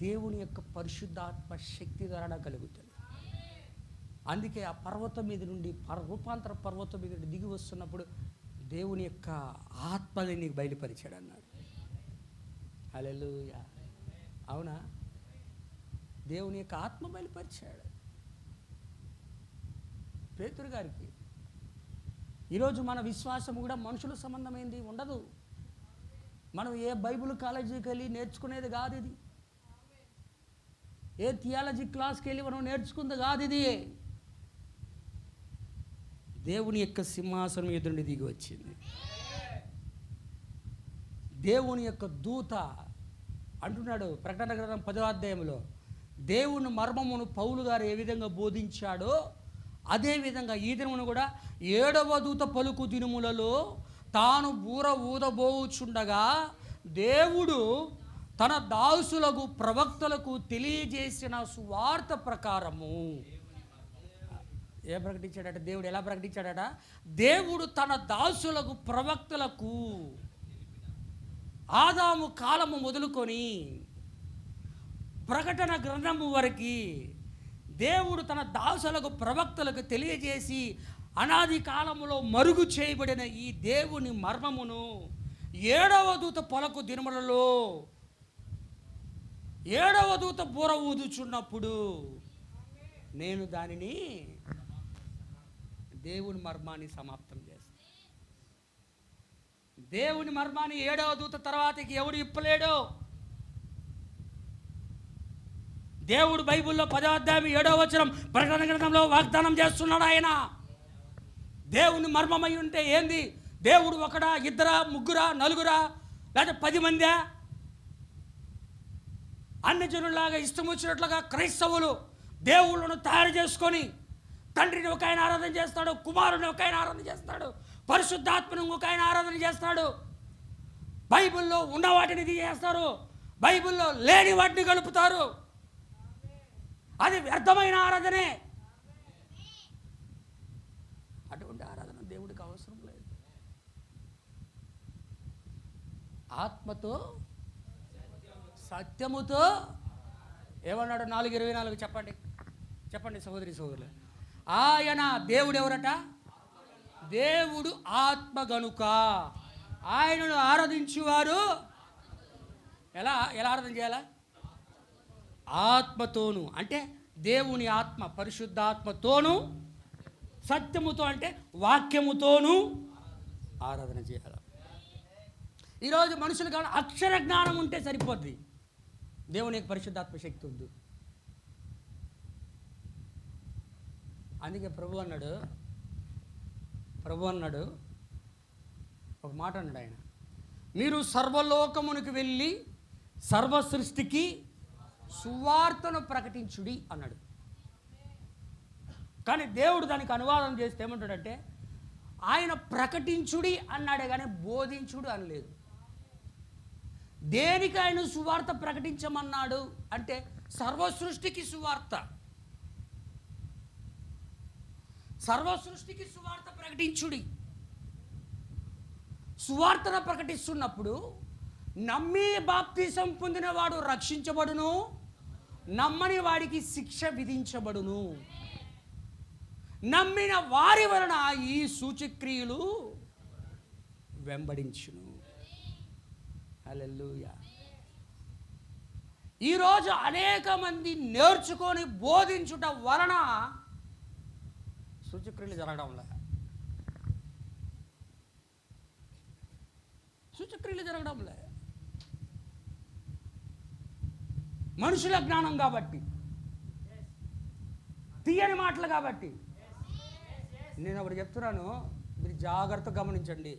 దేవుని యొక్క పరిశుద్ధాత్మ శక్తి ద్వారా కలుగుతుంది. అందుకే ఆ పర్వతం మీద నుండి రూపాంతర పర్వతం మీద నుండి దిగి వస్తున్నప్పుడు దేవుని యొక్క ఆత్మని నీకు బయలుపరిచాడు అన్నాడు. హల్లెలూయా. అవునా? దేవుని యొక్క ఆత్మ బయలుపరిచాడు పేతురు గారికి. ఈరోజు మన విశ్వాసం కూడా మనుషుల సంబంధమైంది ఉండదు. మనం ఏ బైబిల్ కాలేజీకి వెళ్ళి నేర్చుకునేది కాదు ఇది. ఏ థియాలజీ క్లాస్కి వెళ్ళి మనం నేర్చుకుంది కాదు ఇది. దేవుని యొక్క సింహాసనం ఎదురుండి దిగి వచ్చింది. దేవుని యొక్క దూత అంటున్నాడు ప్రకటన గ్రంథం 10వ అధ్యాయంలో, దేవుని మర్మమును పౌలు గారు ఏ విధంగా బోధించాడో అదేవిధంగా ఈ దినమును కూడా 7వ దూత పలుకు దినములలో తాను బూర ఊదబోచుండగా దేవుడు తన దాసులకు ప్రవక్తలకు తెలియజేసిన సువార్త ప్రకారము ఏ ప్రకటించాడట? దేవుడు ఎలా ప్రకటించాడట? దేవుడు తన దాసులకు ప్రవక్తలకు ఆదాము కాలము మొదలుకొని ప్రకటన గ్రంథము వరకు దేవుడు తన దాసులకు ప్రవక్తలకు తెలియజేసి అనాది కాలములో మరుగు చేయబడిన ఈ దేవుని మర్మమును 7వ దూత పలుకు దినములలో 7వ దూత బూర ఊదుచున్నప్పుడు నేను దానిని దేవుని మర్మాన్ని సమాప్తం చేస్తాను. దేవుని మర్మాన్ని 7వ దూత తర్వాతకి ఎవడు ఇప్పలేడు. దేవుడు బైబిల్లో 10వ అధ్యాయం 7వ వచనం ప్రకటన గ్రంథంలో వాగ్దానం చేస్తున్నాడు. ఆయన దేవుని మర్మమై ఉంటే ఏంది? దేవుడు ఒకడా, ఇద్దరా, ముగ్గురా, నలుగురా, లేదా 10 మందా? అన్ని జనుల్లాగా ఇష్టం వచ్చినట్లుగా క్రైస్తవులు దేవుళ్ళను తయారు చేసుకొని తండ్రిని ఒక ఆయన ఆరాధన చేస్తాడు, కుమారుని ఒక ఆయన ఆరాధన చేస్తాడు, పరిశుద్ధాత్మను ఒక ఆయన ఆరాధన చేస్తాడు. బైబిల్లో ఉన్న వాటిని చేస్తారు, బైబిల్లో లేని వాటిని కలుపుతారు. అది వ్యర్థమైన ఆరాధనే. అటువంటి ఆరాధన దేవుడికి అవసరం లేదు. ఆత్మతో సత్యముతో ఏమన్నాడు? 4:24 చెప్పండి, చెప్పండి సహోదరి సహోదరులు. ఆయన దేవుడు ఎవరట? దేవుడు ఆత్మ గనుక ఆయనను ఆరాధించువారు ఎలా ఆరాధన చేయాలా? ఆత్మతోను, అంటే దేవుని ఆత్మ పరిశుద్ధాత్మతోను, సత్యముతో అంటే వాక్యముతోను ఆరాధన చేయాలి. ఈరోజు మనుషులకు అక్షర జ్ఞానం ఉంటే సరిపోద్ది, దేవుని యొక్క పరిశుద్ధాత్మ శక్తి ఉంది. అందుకే ప్రభు అన్నాడు ఒక మాట అన్నాడు ఆయన, మీరు సర్వలోకమునికి వెళ్ళి సర్వ సృష్టికి సువార్తను ప్రకటించుడి అన్నాడు. కానీ దేవుడు దానికి అనువాదం చేస్తే ఏమంటాడంటే ఆయన ప్రకటించుడి అన్నాడే కానీ బోధించుడు అనలేదు. దేనికి ఆయన సువార్త ప్రకటించమన్నాడు అంటే సర్వ సృష్టికి సువార్త, సర్వ సృష్టికి సువార్త ప్రకటించుడి. సువార్తను ప్రకటిస్తున్నప్పుడు నమ్మి బాప్తిసం పొందినవాడు రక్షించబడును, నమ్మని వాడికి శిక్ష విధించబడును. నమ్మిన వారి వలన ఈ సూచక్రియలు వెంబడించును. హల్లెలూయా. ఈరోజు అనేక మంది నేర్చుకొని బోధించుట వలన సూచక్రియలు జరగడంలే. సూచక్రియలు జరగడంలే. మనుషుల జ్ఞానం కాబట్టి, తీయని మాటలు కాబట్టి. నేను ఒకటి చెప్తున్నాను, మీరు జాగ్రత్తగా గమనించండి.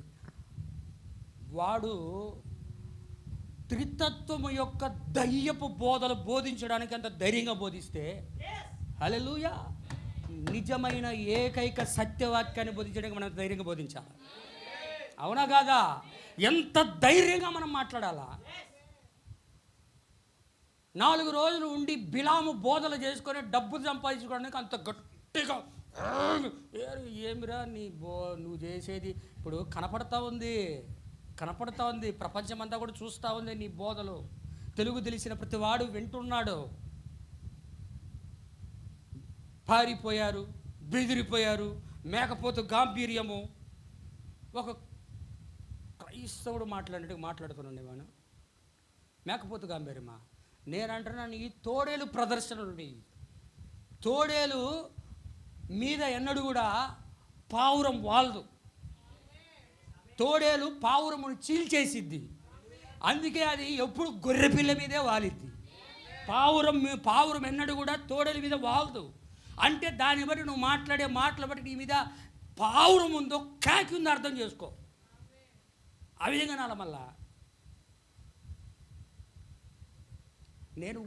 వాడు త్రితత్వము యొక్క దయ్యపు బోధలు బోధించడానికి అంత ధైర్యంగా బోధిస్తే, హల్లెలూయా, నిజమైన ఏకైక సత్యవాక్యాన్ని బోధించడానికి మనం ధైర్యంగా బోధించాలి. అవునా కాదా? ఎంత ధైర్యంగా మనం మాట్లాడాలా? 4 రోజులు ఉండి బిలాము బోధలు చేసుకొని డబ్బులు సంపాదించుకోవడానికి అంత గట్టిగా ఏమిరా నువ్వు చేసేది? ఇప్పుడు కనపడతా ఉంది, ప్రపంచమంతా కూడా చూస్తూ ఉంది నీ బోధలు. తెలుగు తెలిసిన ప్రతి వాడు వింటున్నాడు. పారిపోయారు, బెదిరిపోయారు, మేకపోతు గాంభీర్యము. ఒక క్రైస్తవుడు మాట్లాడుతున్నాను నేను. మేకపోతు గాంభీర్యమా? నేనంటున్నాను, ఈ తోడేలు ప్రదర్శనలు. తోడేలు మీద ఎన్నడూ కూడా పావురం వాలదు. తోడేలు పావురమును చీల్చేసిద్ది. అందుకే అది ఎప్పుడు గొర్రెపిల్ల మీదే వాలిద్ది. పావురం ఎన్నడూ కూడా తోడేలు మీద వాలదు. అంటే దాన్ని బట్టి నువ్వు మాట్లాడే మాటలు బట్టి నీ మీద పావురం ఉందో కాకి ఉందో అర్థం చేసుకో. ఆ విధంగా నాల మళ్ళా నేను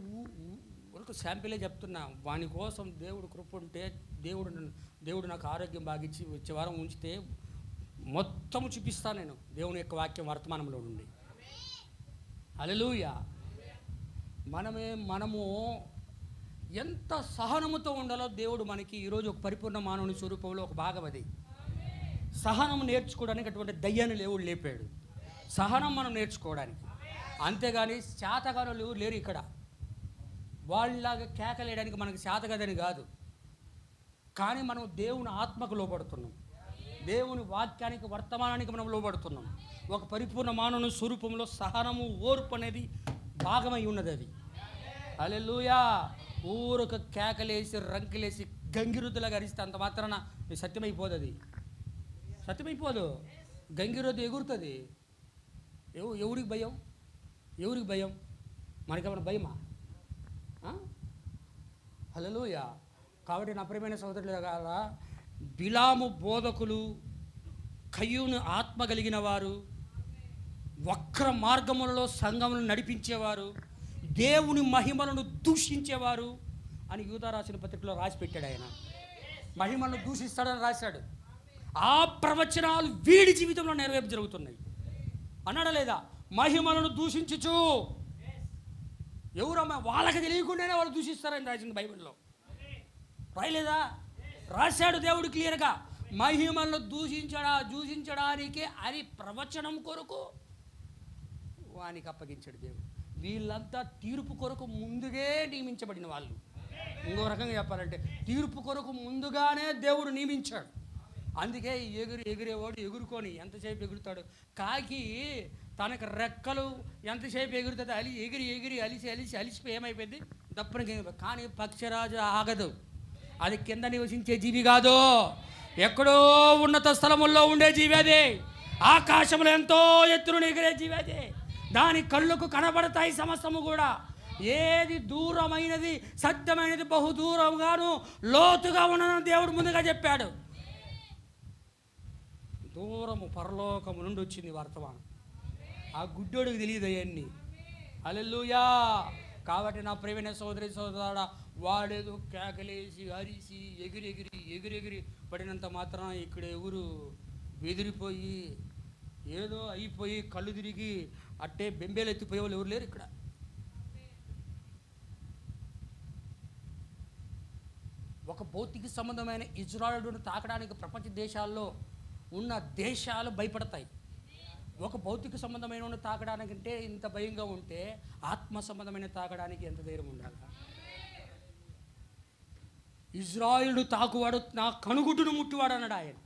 ఒక శాంపిలే చెప్తున్నా. వాని కోసం దేవుడు కృప ఉంటే దేవుడు నాకు ఆరోగ్యం బాగిచ్చి వచ్చే వారం ఉంచితే మొత్తము చూపిస్తాను నేను దేవుని యొక్క వాక్యం వర్తమానంలో నుండి. హల్లెలూయా. మనము ఎంత సహనముతో ఉండాలో దేవుడు మనకి ఈరోజు ఒక పరిపూర్ణ మానవుని స్వరూపంలో ఒక భాగం అది. సహనం నేర్చుకోవడానికి అటువంటి దయ్యాన్ని దేవుడు లేపాడు. సహనం మనం నేర్చుకోవడానికి. అంతేగాని శాతగానులు లేరు ఇక్కడ. వాళ్ళలాగా కేకలేయడానికి మనకు శాత కదని కాదు. కానీ మనం దేవుని ఆత్మకు లోబడుతున్నాం, దేవుని వాక్యానికి వర్తమానానికి మనం లోబడుతున్నాం. ఒక పరిపూర్ణ మానవుని స్వరూపంలో సహనము, ఓర్పు అనేది భాగమై ఉన్నది. అది హల్లెలూయా. ఊరొక కేకలేసి రంకెలేసి గంగిరుద్దులాగా అరిస్తే అంత మాత్రాన సత్యమైపోదు. అది సత్యమైపోదు. గంగిరుద్దు ఎగురుతుంది. ఎవరికి భయం? మనకేమైనా భయమా? హల్లెలూయా. కాబట్టి నా ప్రియమైన సోదరులారా, బిలాము బోధకులు, కయ్యూను ఆత్మ కలిగిన వారు, వక్ర మార్గములలో సంఘములను నడిపించేవారు, దేవుని మహిమలను దూషించేవారు అని యూదా రాసిన పత్రికలో రాసి పెట్టాడు. ఆయన మహిమలను దూషిస్తాడని రాశాడు. ఆ ప్రవచనాలు వీడి జీవితంలో నెరవేర్పు జరుగుతున్నాయి. అన్నాడా లేదా? మహిమలను దూషించుచు. ఎవరమ్మా? వాళ్ళకి తెలియకుండానే వాళ్ళు దూషిస్తారని రాసింది బైబిల్లో. రాయలేదా? రాశాడు దేవుడు క్లియర్గా. మహిమలను దూషించడానికి అది ప్రవచనం కొరకు వానికి అప్పగించాడు దేవుడు. వీళ్ళంతా తీర్పు కొరకు ముందుగా నియమించబడిన వాళ్ళు. ఇంకో రకంగా చెప్పాలంటే తీర్పు కొరకు ముందుగానే దేవుడు నియమించాడు. అందుకే ఎగిరేవాడు ఎగురుకొని ఎంతసేపు ఎగురుతాడు. కాకి తనకు రెక్కలు ఎంతసేపు ఎగురుతుంది, ఎగిరి అలిసిపోయి ఏమైపోయింది, దప్పనికి. కానీ పక్షిరాజు ఆగదు. అది కింద నివసించే జీవి కాదు, ఎక్కడో ఉన్నత స్థలముల్లో ఉండే జీవి అది. ఆకాశంలో ఎంతో ఎత్తున ఎగిరే జీవి అది. దాని కళ్ళకు కనబడతాయి సమస్తము కూడా. ఏది దూరమైనది, సత్యమైనది బహుదూరంగాను లోతుగా ఉన్నదని దేవుడు ముందుగా చెప్పాడు. దూరము పరలోకము నుండి వచ్చింది వర్తమానం. ఆ గుడ్డోడికి తెలియదు అవన్నీ. హల్లెలూయా. కాబట్టి నా ప్రియమైన సోదరుడా, వాడేదో కేకలేసి అరిసి ఎగిరి పడినంత మాత్రాన ఇక్కడ ఎవరు బెదిరిపోయి ఏదో అయిపోయి కళ్ళు తిరిగి అట్టే బెంబేలు ఎత్తిపోయే వాళ్ళు ఎవరు లేరు ఇక్కడ. ఒక భౌతిక సంబంధమైన ఇజ్రాయేలును తాకడానికి ప్రపంచ దేశాల్లో ఉన్న దేశాలు భయపడతాయి. ఒక భౌతిక సంబంధమైన తాగడానికంటే ఇంత భయంగా ఉంటే ఆత్మ సంబంధమైన తాగడానికి ఎంత ధైర్యం ఉండాలి? ఇజ్రాయిలు తాకువాడు నా కనుగుడ్డును ముట్టివాడు అన్నాడు ఆయన.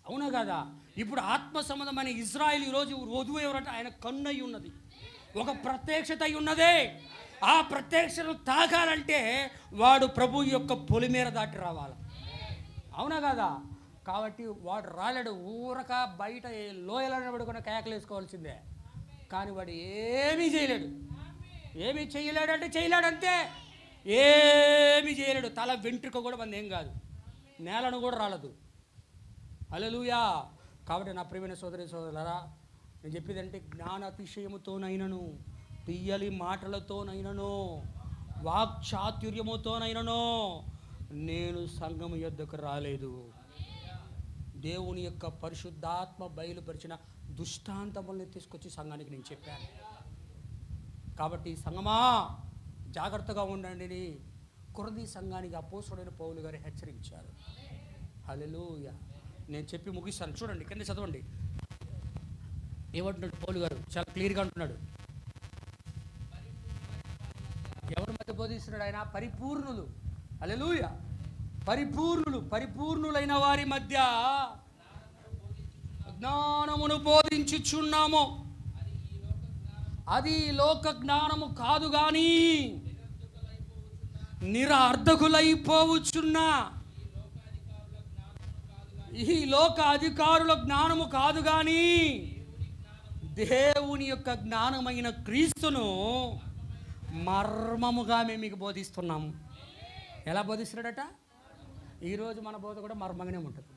అవునా కదా? ఇప్పుడు ఆత్మ సంబంధమైన ఇజ్రాయిల్ ఈరోజు వధువు ఎవరంటే ఆయన కన్ను అయి ఉన్నది, ఒక ప్రత్యక్షత అయి ఉన్నదే. ఆ ప్రత్యక్షను తాకాలంటే వాడు ప్రభు యొక్క పొలిమేర దాటి రావాలి. అవునా కదా? కాబట్టి వాడు రాలేడు, ఊరక బయట లోయలను పడుకున్న కేకలు వేసుకోవాల్సిందే. కానీ వాడు ఏమీ చేయలేడు. ఏమీ చేయలేడంటే చేయలేడంతే, ఏమీ చేయలేడు. తల వెంట్రుక కూడా మంది ఏం కాదు, నేలను కూడా రాలదు. హల్లెలూయా. కాబట్టి నా ప్రియమైన సోదరి సోదరులారా, నేను చెప్పేదంటే జ్ఞానాతిశయముతోనైనను, తీయలి మాటలతోనైనను, వాక్చాతుర్యముతోనైనను నేను సంఘము యొద్దకు రాలేదు. దేవుని యొక్క పరిశుద్ధాత్మ బయలుపరిచిన దుష్టాంతముల్ని తీసుకొచ్చి సంఘానికి నేను చెప్పాను. కాబట్టి సంఘమా జాగ్రత్తగా ఉండండి అని కొరింథీ సంఘానికి అపోస్తలుడైన పౌలు గారు హెచ్చరించారు. హల్లెలూయా. నేను చెప్పి ముగిస్తాను. చూడండి, కింద చదవండి. ఏమంటున్నాడు పౌలు గారు? చాలా క్లియర్గా అంటున్నాడు. ఎవరి మధ్య బోధిస్తున్నాడు ఆయన? పరిపూర్ణులు. హల్లెలూయా. పరిపూర్ణులైన వారి మధ్య జ్ఞానమును బోధించుచున్నాము. అది లోక జ్ఞానము కాదు గాని నిరర్ధకులైపోవచ్చున్న ఈ లోక అధికారుల జ్ఞానము కాదు గాని దేవుని యొక్క జ్ఞానమైన క్రీస్తును మర్మముగా మేము మీకు బోధిస్తున్నాము. ఎలా బోధిస్తున్నాడట? ఈరోజు మన బోధ కూడా మర్మంగానే ఉంటుంది.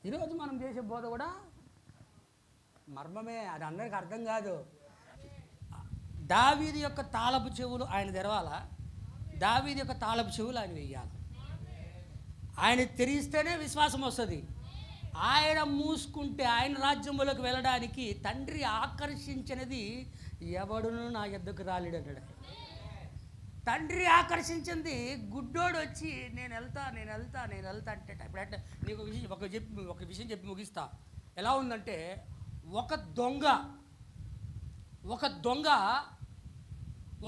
ఈరోజు మనం చేసే బోధ కూడా మర్మమే, అది అందరికి అర్థం కాదు. దావీదు యొక్క తాళపు చెవులు ఆయన తెరవాలా? దావీదు యొక్క తాళపు చెవులు ఆయన వెయ్యాలి. ఆయన తెరిస్తేనే విశ్వాసం వస్తుంది. ఆయన మూసుకుంటే ఆయన రాజ్యంలోకి వెళ్ళడానికి తండ్రి ఆకర్షించినది ఎవడును నా యొద్దకు రాలేడు అంటాడు. తండ్రి ఆకర్షించింది గుడ్డోడు వచ్చి నేను వెళ్తా అంటే ఇప్పుడు అంటే నీకు ఒక విషయం చెప్పి ముగిస్తా. ఎలా ఉందంటే, ఒక దొంగ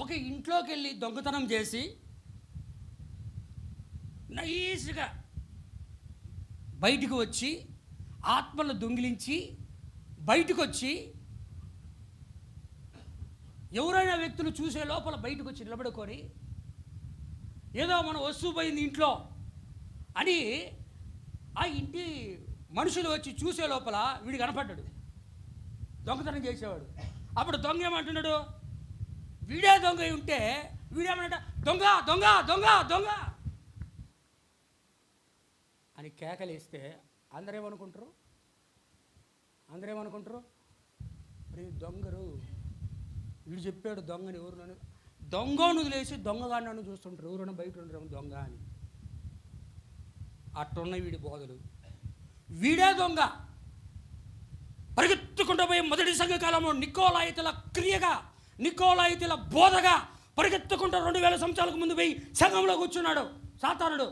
ఒక ఇంట్లోకి వెళ్ళి దొంగతనం చేసి నైస్గా బయటికి వచ్చి ఆత్మలను దొంగిలించి బయటకు వచ్చి ఎవరైనా వ్యక్తులు చూసే లోపల బయటకు వచ్చి నిలబడుకొని ఏదో మన వస్తువు పోయింది ఇంట్లో అని ఆ ఇంటి మనుషులు వచ్చి చూసే లోపల వీడు కనపడ్డాడు, దొంగతనం చేసేవాడు. అప్పుడు దొంగ ఏమంటున్నాడు? వీడే దొంగ అయి ఉంటే వీడేమంట దొంగ దొంగ దొంగ దొంగ అని కేకలేస్తే అందరేమనుకుంటారు? దొంగరు, వీడు చెప్పాడు దొంగని. ఎవరు నన్ను దొంగను వదిలేసి దొంగగా నన్ను చూస్తుంటారు. ఎవరైనా బయట ఉంటారు దొంగ అని. అట్టున్న వీడి బోధలు. వీడే దొంగ. పరిగెత్తుకుంటూ పోయి మొదటి సంఘకాలంలో నికోలాయితుల బోధగా పరిగెత్తుకుంటూ 2000 సంవత్సరాలకు ముందు పోయి సంఘంలో కూర్చున్నాడు సాతానుడు.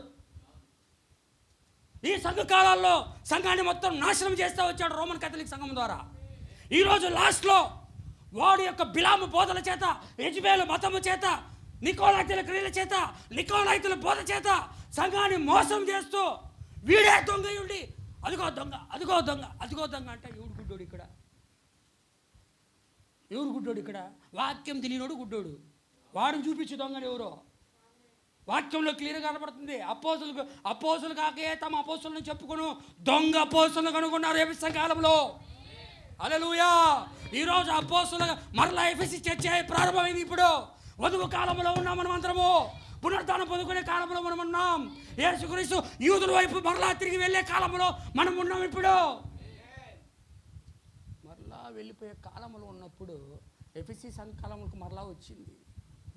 ఈ సంఘకాలాల్లో సంఘాన్ని మొత్తం నాశనం చేస్తూ వచ్చాడు రోమన్ కేథలిక్ సంఘం ద్వారా. ఈరోజు లాస్ట్లో వాడి యొక్క బిలాము బోధల చేత, యెజబెలు మతము చేత, నికోలాయితుల క్రియల చేత, నికోలాయితుల బోధ చేత సంఘాన్ని మోసం చేస్తూ వీడే దొంగ ఉండి అదిగో దొంగ అంటే ఎవడు గుడ్డోడు ఇక్కడ? వాక్యం తెలియనోడు గుడ్డోడు. వాడిని చూపించు దొంగని ఎవరో. వాక్యంలో క్లియర్గా కనపడుతుంది. అపోస్తులు కాకే తమ అపోస్తులను చెప్పుకును దొంగ అపోస్తులను కనుగొన్నారు ఎఫెసు కాలంలో. హల్లెలూయా. ఈరోజు అపోస్తులు మరలా ఎఫెసు చర్చ ప్రారంభమైంది. ఇప్పుడు వధువు కాలంలో ఉన్నాం మనం అందరము. పునరుద్ధానం పొందుకునే కాలంలో మనం ఉన్నాం. యేసుక్రీస్తు యూదుల వైపు మరలా తిరిగి వెళ్ళే కాలంలో మనం ఉన్నాం. ఇప్పుడు మరలా వెళ్ళిపోయే కాలంలో ఉన్నప్పుడు ఎఫెసీ సంఘకాలంలో మరలా వచ్చింది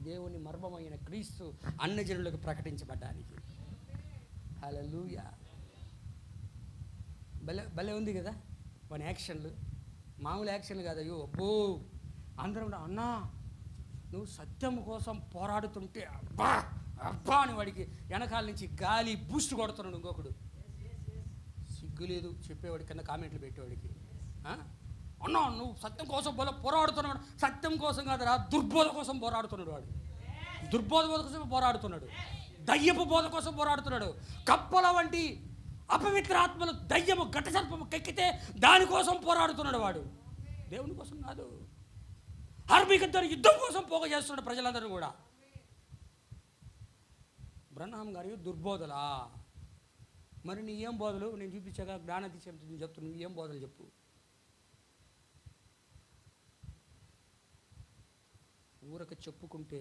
దేవుని మర్మమైన క్రీస్తు అన్యజనులకు ప్రకటించబడ్డానికి. హల్లెలూయా. భలే ఉంది కదా మన యాక్షన్లు. మామూలు యాక్షన్లు కాదు. అయ్యో అబ్బో అందరం అన్నా నువ్వు సత్యం కోసం పోరాడుతుంటే అబ్బా అని వాడికి వెనకాల నుంచి గాలి బూస్ట్ కొడుతున్నాడు ఇంకొకడు. సిగ్గు లేదు చెప్పేవాడి కింద కామెంట్లు పెట్టేవాడికి. అన్నా నువ్వు సత్యం కోసం పోరాడుతున్నాడు. సత్యం కోసం కాదురా, దుర్బోధ కోసం పోరాడుతున్నాడు వాడు. దుర్బోధ కోసం పోరాడుతున్నాడు. దయ్యపు బోధ కోసం పోరాడుతున్నాడు. కప్పల వంటి అపవిత్ర ఆత్మలు, దయ్యము, ఘట సర్పము కెక్కితే దానికోసం పోరాడుతున్నాడు వాడు. దేవుని కోసం కాదు. ఆర్మీకతో యుద్ధం కోసం పోగ చేస్తున్నాడు ప్రజలందరూ కూడా. బ్రహ్నాం గారి దుర్బోధలా. మరి నీ ఏం బోధలు? నేను చూపించాక జ్ఞానాతిశయం చెప్తున్నాను. నీ ఏం బోధలు చెప్పు. ఊరక చెప్పుకుంటే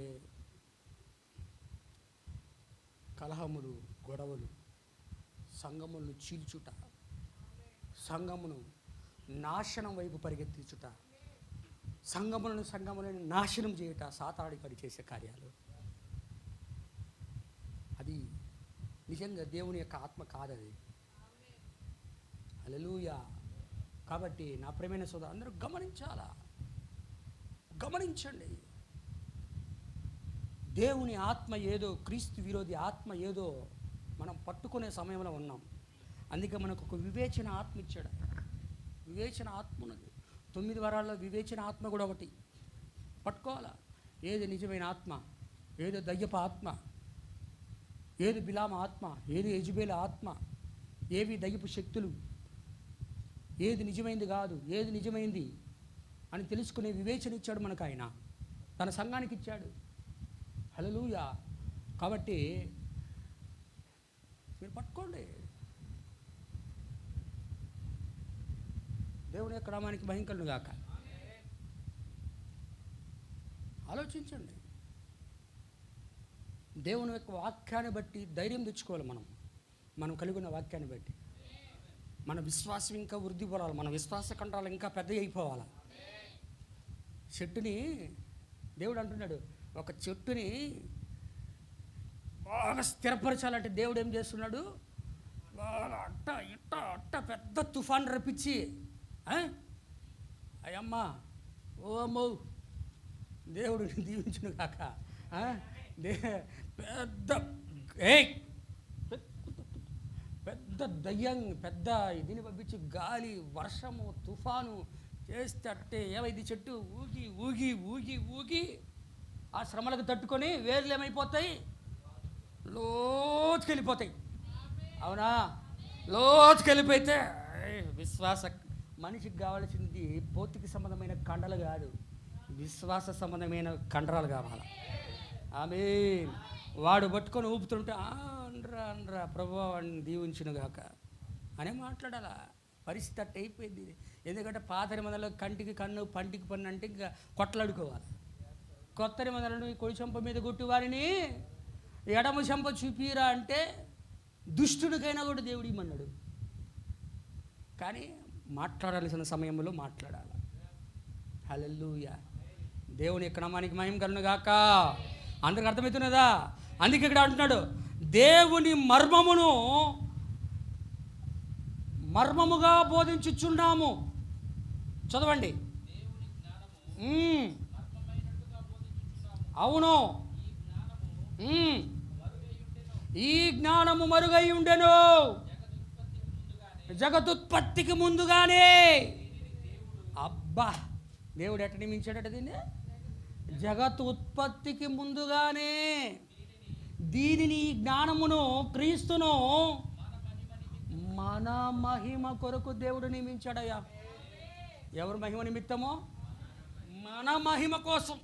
కలహములు, గొడవలు, సంఘములను చీల్చుట, సంఘమును నాశనం వైపు పరిగెత్తించుట, సంఘములను నాశనం చేయుట సాతానుడు చేసే కార్యాలు. అది నిజంగా దేవుని యొక్క ఆత్మ కాదది. హల్లెలూయా. కాబట్టి నా ప్రియమైన సోదరు అందరూ గమనించండి. దేవుని ఆత్మ ఏదో, క్రీస్తు విరోధి ఆత్మ ఏదో మనం పట్టుకునే సమయంలో ఉన్నాం. అందుకే మనకు ఒక వివేచన ఆత్మ ఇచ్చాడు. వివేచన ఆత్మ ఉన్నది. 9 వరాల్లో వివేచన ఆత్మ కూడా ఒకటి. పట్టుకోవాలా. ఏది నిజమైన ఆత్మ, ఏదో దయ్యప ఆత్మ, ఏది బిలామ ఆత్మ, ఏది యెజబెల్ ఆత్మ, ఏవి దయ్యపు శక్తులు, ఏది నిజమైంది కాదు, ఏది నిజమైంది అని తెలుసుకునే వివేచన ఇచ్చాడు మనకు ఆయన. తన సంఘానికి ఇచ్చాడు. హల్లెలూయా. కాబట్టి మీరు పట్టుకోండి. దేవుని యొక్క నామానికి మహిమ కలుగును గాక. ఆలోచించండి. దేవుని యొక్క వాక్యాన్ని బట్టి ధైర్యం తెచ్చుకోవాలి. మనం కలిగి ఉన్న వాక్యాన్ని బట్టి మన విశ్వాసం ఇంకా వృద్ధి పొరాలి. మన విశ్వాస కంఠాలు ఇంకా పెద్ద అయిపోవాలి. చెట్టుని దేవుడు అంటున్నాడు, ఒక చెట్టుని బాగా స్థిరపరచాలంటే దేవుడు ఏం చేస్తున్నాడు? బాగా అట్ట పెద్ద తుఫాన్ రప్పించి, అయ్యమ్మా ఓ అమ్మో దేవుడు దీవించును కాక, పెద్ద దయ్యం, పెద్ద ఇదిని పంపించి గాలి, వర్షము, తుఫాను చేస్తే అట్టే ఏమైంది? చెట్టు ఊగి ఊగి ఊగి ఊగి ఆ శ్రమలకు తట్టుకొని వేర్లు ఏమైపోతాయి? లోతుకెళ్ళిపోతాయి. అవునా? లోతుకెళ్ళిపోతే విశ్వాస మనిషికి కావాల్సింది భౌతిక సంబంధమైన కండలు కాదు, విశ్వాస సంబంధమైన కండరాలు కావాలి. ఆమేన్. వాడు పట్టుకొని ఊపుతుంటే అనరా ప్రభువా వాడిని దీవించునుగాక అనే మాట్లాడాలా. పరిస్థితి అట్ట అయిపోయింది. ఎందుకంటే పాత నిబంధనలో కంటికి కన్ను, పంటికి పన్ను అంటే ఇంకా కొట్లాడుకోవాలి. కొత్త నిబంధనలు కొడి చెంప మీద కొట్టి వారిని ఎడమ చెంప చూపిరా అంటే దుష్టుడికైనా కూడా దేవుడు ఇమ్మన్నాడు. కానీ మాట్లాడాల్సిన సమయంలో మాట్లాడాలి. హల్లెలూయా. దేవుని యొక్క నామానికి మహిమ కలుగును గాక. అందరికి అర్థమవుతున్నదా? అందుకే ఇక్కడ అంటున్నాడు, దేవుని మర్మముగా బోధించుచున్నాము. చదవండి. అవును, ఈ జ్ఞానము మరుగై ఉండెను జగదుత్పత్తికి ముందుగానే. అబ్బా, దేవుడు ఎట్ట నియమించాడట దీన్ని? జగత్ ఉత్పత్తికి ముందుగానే దీనిని, ఈ జ్ఞానమును, క్రీస్తును మన మహిమ కొరకు దేవుడు నియమించాడయ్యా. ఎవరు మహిమ నిమిత్తమో? మన మహిమ కోసం.